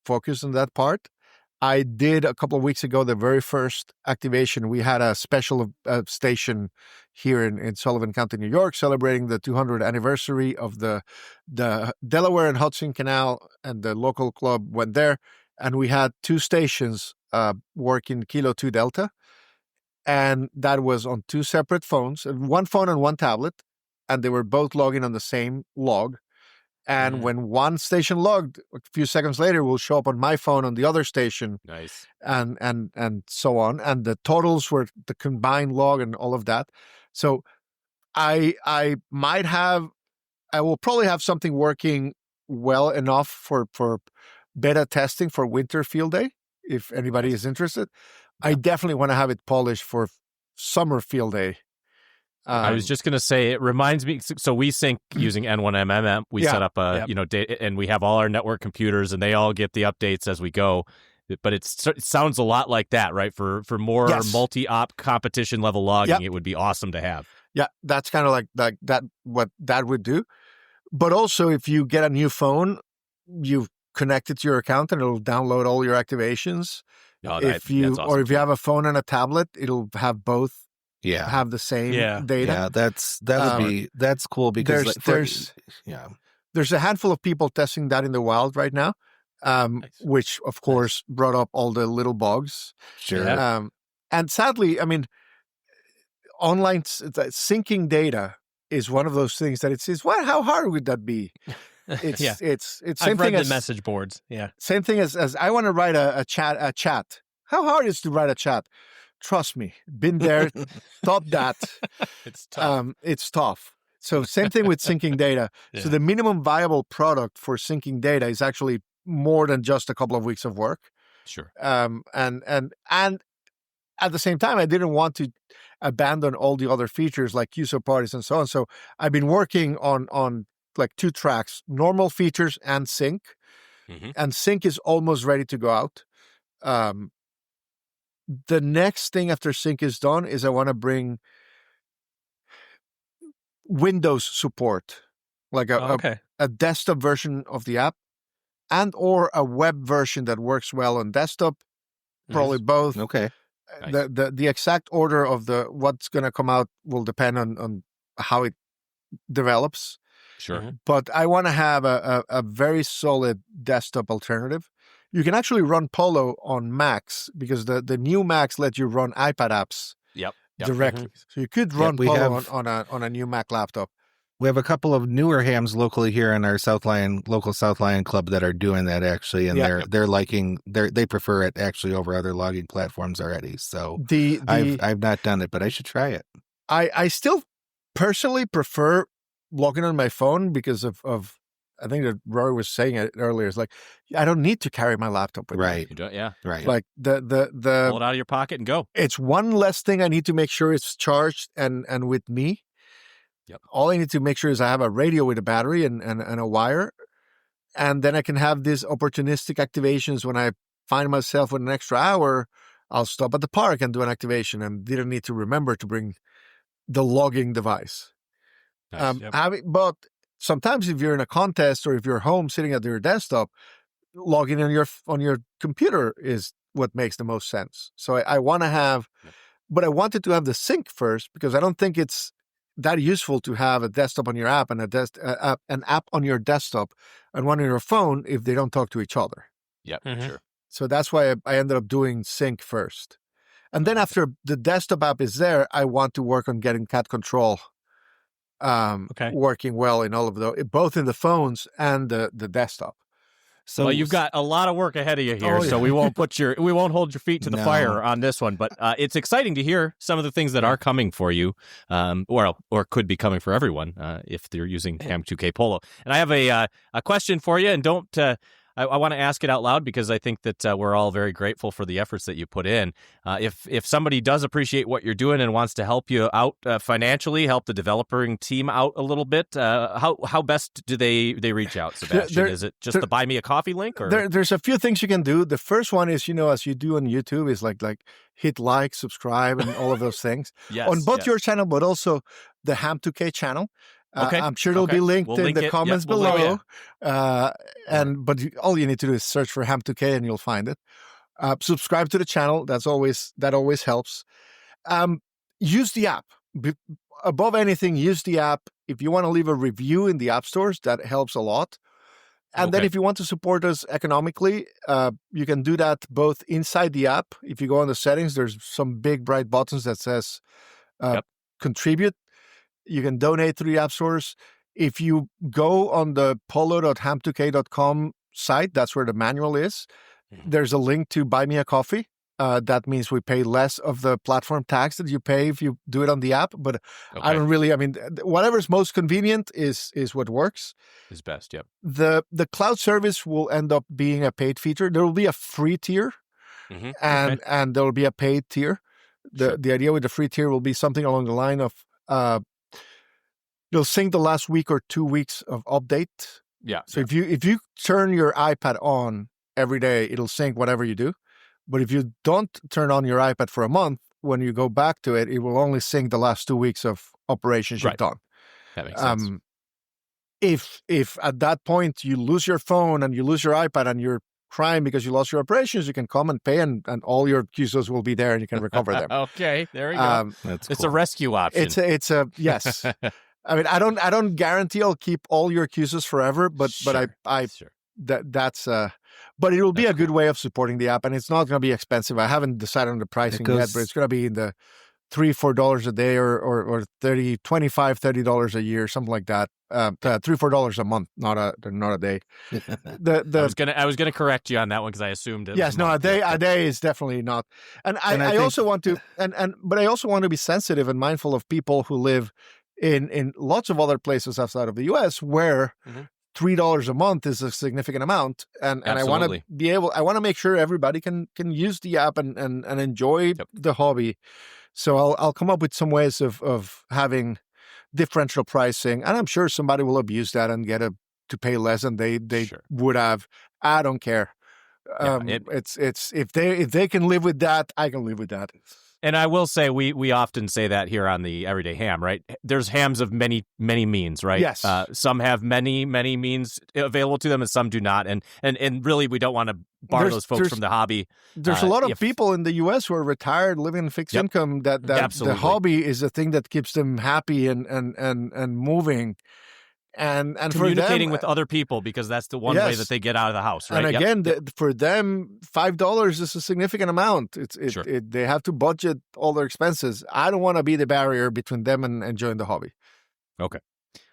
Speaker 5: focused on that part. I did a couple of weeks ago, the very first activation. We had a special station here in Sullivan County, New York, celebrating the 200th anniversary of the Delaware and Hudson Canal, and the local club went there. And we had 2 stations working Kilo 2 Delta. And that was on 2 separate phones, 1 phone and 1 tablet. And they were both logging on the same log. And when one station logged, a few seconds later, will show up on my phone on the other station.
Speaker 3: Nice.
Speaker 5: And so on. And the totals were the combined log and all of that. So I will probably have something working well enough for beta testing for winter field day, if anybody is interested. Yeah. I definitely want to have it polished for summer field day.
Speaker 3: I was just going to say, it reminds me, so we sync using N1MMM. We set up data, and we have all our network computers, and they all get the updates as we go. But it sounds a lot like that, right? For more multi-op competition level logging, it would be awesome to have.
Speaker 5: Yeah, that's kind of like that, what that would do. But also, if you get a new phone, you connect it to your account, and it'll download all your activations.
Speaker 3: Oh, that's awesome.
Speaker 5: Or if you have a phone and a tablet, it'll have both.
Speaker 2: Have
Speaker 5: the same data.
Speaker 2: Yeah, that's cool, because there's
Speaker 5: There's a handful of people testing that in the wild right now, which of course brought up all the little bugs.
Speaker 2: Sure.
Speaker 4: Yeah.
Speaker 5: And sadly, I mean, online syncing data is one of those things that it says, "What? How hard would that be?" It's same
Speaker 4: I've read
Speaker 5: thing
Speaker 4: the
Speaker 5: as
Speaker 4: message boards. Yeah.
Speaker 5: same thing as I want to write a chat. How hard is to write a chat? Trust me, been there, thought that.
Speaker 3: It's tough.
Speaker 5: It's tough. So same thing with syncing data.
Speaker 4: Yeah.
Speaker 5: So the minimum viable product for syncing data is actually more than just a couple of weeks of work.
Speaker 3: Sure.
Speaker 5: And at the same time, I didn't want to abandon all the other features like user parties and so on. So I've been working on like 2 tracks, normal features and sync.
Speaker 3: Mhm.
Speaker 5: And sync is almost ready to go out. The next thing after sync is done is I want to bring Windows support, like a desktop version of the app and or a web version that works well on desktop, probably both.
Speaker 2: Okay.
Speaker 3: Nice.
Speaker 5: The exact order of what's going to come out will depend on how it develops.
Speaker 3: Sure.
Speaker 5: But I want to have a very solid desktop alternative. You can actually run PoLo on Macs because the new Macs let you run iPad apps
Speaker 3: Yep.
Speaker 5: directly. So you could run PoLo on a new Mac laptop.
Speaker 2: We have a couple of newer hams locally here in our local South Lyon club that are doing that actually, and they prefer it actually over other logging platforms already. So I've not done it, but I should try it.
Speaker 5: I still personally prefer logging on my phone because of I think that Rory was saying it earlier. It's like I don't need to carry my laptop with me.
Speaker 3: You don't, yeah.
Speaker 2: Right.
Speaker 5: Like the
Speaker 3: Pull it out of your pocket and go.
Speaker 5: It's one less thing I need to make sure it's charged and with me.
Speaker 3: Yep.
Speaker 5: All I need to make sure is I have a radio with a battery and a wire. And then I can have these opportunistic activations when I find myself with an extra hour. I'll stop at the park and do an activation and didn't need to remember to bring the logging device.
Speaker 3: Nice.
Speaker 5: But sometimes if you're in a contest or if you're home sitting at your desktop, logging on your computer is what makes the most sense. So I want to have, but I wanted to have the sync first because I don't think it's that useful to have a desktop on your app and an app on your desktop and one on your phone if they don't talk to each other.
Speaker 3: Yep. Sure.
Speaker 5: So that's why I ended up doing sync first. And then after the desktop app is there, I want to work on getting cat control working well in all of those, both in the phones and the desktop.
Speaker 3: So you've got a lot of work ahead of you here, so we won't hold your feet to the fire on this one. But it's exciting to hear some of the things that are coming for you, or could be coming for everyone if they're using Ham2K PoLo. And I have a question for you, and don't. I want to ask it out loud because I think that we're all very grateful for the efforts that you put in. If somebody does appreciate what you're doing and wants to help you out financially, help the developing team out a little bit, how best do they reach out, Sebastian? Is it just the Buy Me a Coffee link? Or?
Speaker 5: There's a few things you can do. The first one is, as you do on YouTube, is like hit like, subscribe, and all of those things. On both your channel, but also the Ham2K channel. I'm sure it'll be linked in the comments below. But all you need to do is search for Ham2K and you'll find it. Subscribe to the channel. That always helps. Use the app. Above anything, use the app. If you want to leave a review in the app stores, that helps a lot. And then if you want to support us economically, you can do that both inside the app. If you go on the settings, there's some big bright buttons that says contribute. You can donate through the app stores. If you go on the polo.ham2k.com site, that's where the manual is. There's a link to Buy Me a Coffee. That means we pay less of the platform tax that you pay if you do it on the app. But I don't really, whatever's most convenient is what works.
Speaker 3: Is best, yep.
Speaker 5: The cloud service will end up being a paid feature. There will be a free tier and there will be a paid tier. The idea with the free tier will be something along the line of you'll sync the last week or 2 weeks of update.
Speaker 3: Yeah.
Speaker 5: So if you turn your iPad on every day, it'll sync whatever you do. But if you don't turn on your iPad for a month, when you go back to it, it will only sync the last 2 weeks of operations you've done.
Speaker 3: That makes sense.
Speaker 5: If at that point you lose your phone and you lose your iPad and you're crying because you lost your operations, you can come and pay and all your QSOs will be there and you can recover them.
Speaker 3: Okay, there we go. It's a rescue option.
Speaker 5: It's a yes. I mean, I don't guarantee I'll keep all your excuses forever, but that's but it will be a good way of supporting the app, and it's not going to be expensive. I haven't decided on the pricing yet, but it's going to be in the $3-4 a day or $25-30 a year, something like that. $3-4 a month, not a day.
Speaker 3: I was gonna correct you on that one because I assumed it.
Speaker 5: Yes, no, a day is definitely not. And I also want to but I also want to be sensitive and mindful of people who live in lots of other places outside of the U.S. where $3 a month is a significant amount, and I want to be able. I want to make sure everybody can use the app and enjoy the hobby. So I'll come up with some ways of having differential pricing, and I'm sure somebody will abuse that and get to pay less than they would have. I don't care. It's if they can live with that, I can live with that.
Speaker 3: And I will say we often say that here on the Everyday Ham, right? There's hams of many means, right?
Speaker 5: Yes.
Speaker 3: Some have many means available to them, and some do not. And really, we don't want to bar those folks from the hobby.
Speaker 5: There's a lot of people in the U.S. who are retired, living in fixed income. That the hobby is a thing that keeps them happy and moving. And
Speaker 3: communicating
Speaker 5: for them,
Speaker 3: with other people, because that's the one way that they get out of the house, right?
Speaker 5: And again, for them, $5 is a significant amount. They have to budget all their expenses. I don't want to be the barrier between them and enjoying the hobby.
Speaker 3: Okay.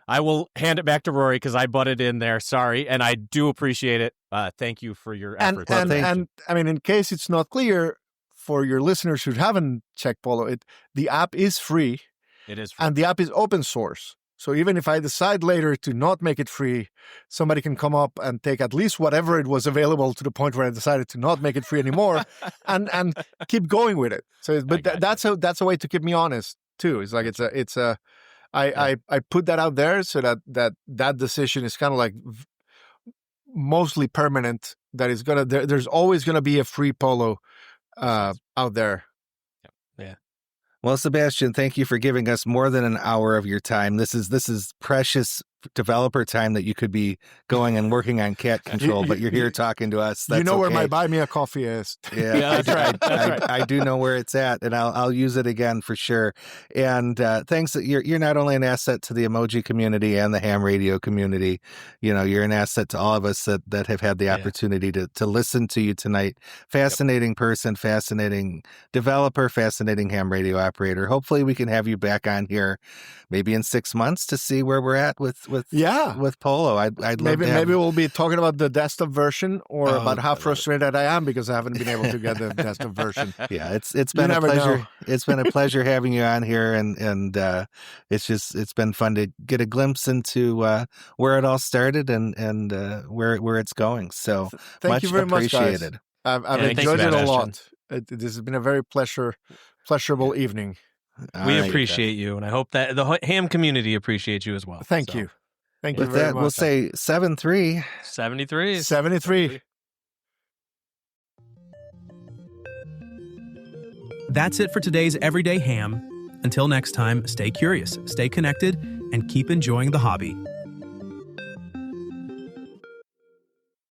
Speaker 3: I will hand it back to Rory because I butted in there. Sorry. And I do appreciate it. Thank you for your efforts.
Speaker 5: And I mean, in case it's not clear for your listeners who haven't checked Polo, the app is free.
Speaker 3: It is free.
Speaker 5: And the app is open source. So even if I decide later to not make it free, somebody can come up and take at least whatever it was available to the point where I decided to not make it free anymore, and keep going with it. So, but that's a way to keep me honest too. It's like I put that out there so that decision is kind of like mostly permanent. That is there's always gonna be a free Polo out there.
Speaker 2: Yeah. Well, Sebastian, thank you for giving us more than an hour of your time. This is precious developer time that you could be going and working on cat control, but you're here talking to us. That's
Speaker 5: where my buy me a coffee is.
Speaker 2: Yeah, that's right. I do know where it's at, and I'll use it again for sure. And thanks that you're not only an asset to the emoji community and the ham radio community. You're an asset to all of us that have had the opportunity to listen to you tonight. Fascinating person, fascinating developer, fascinating ham radio operator. Hopefully we can have you back on here maybe in 6 months to see where we're at with Polo. I'd love
Speaker 5: maybe we'll be talking about the desktop version or about how frustrated I am because I haven't been able to get the desktop version.
Speaker 2: Yeah, it's been a pleasure. Know. It's been a pleasure having you on here, and it's been fun to get a glimpse into where it all started and where it's going. So
Speaker 5: thank you very much, guys. I've enjoyed it a lot. This has been a very pleasurable evening.
Speaker 4: We appreciate you, and I hope that the ham community appreciates you as well.
Speaker 5: Thank you. Thank you
Speaker 2: very much. With that, we'll say 7-3.
Speaker 4: 73.
Speaker 1: That's it for today's Everyday Ham. Until next time, stay curious, stay connected, and keep enjoying the hobby.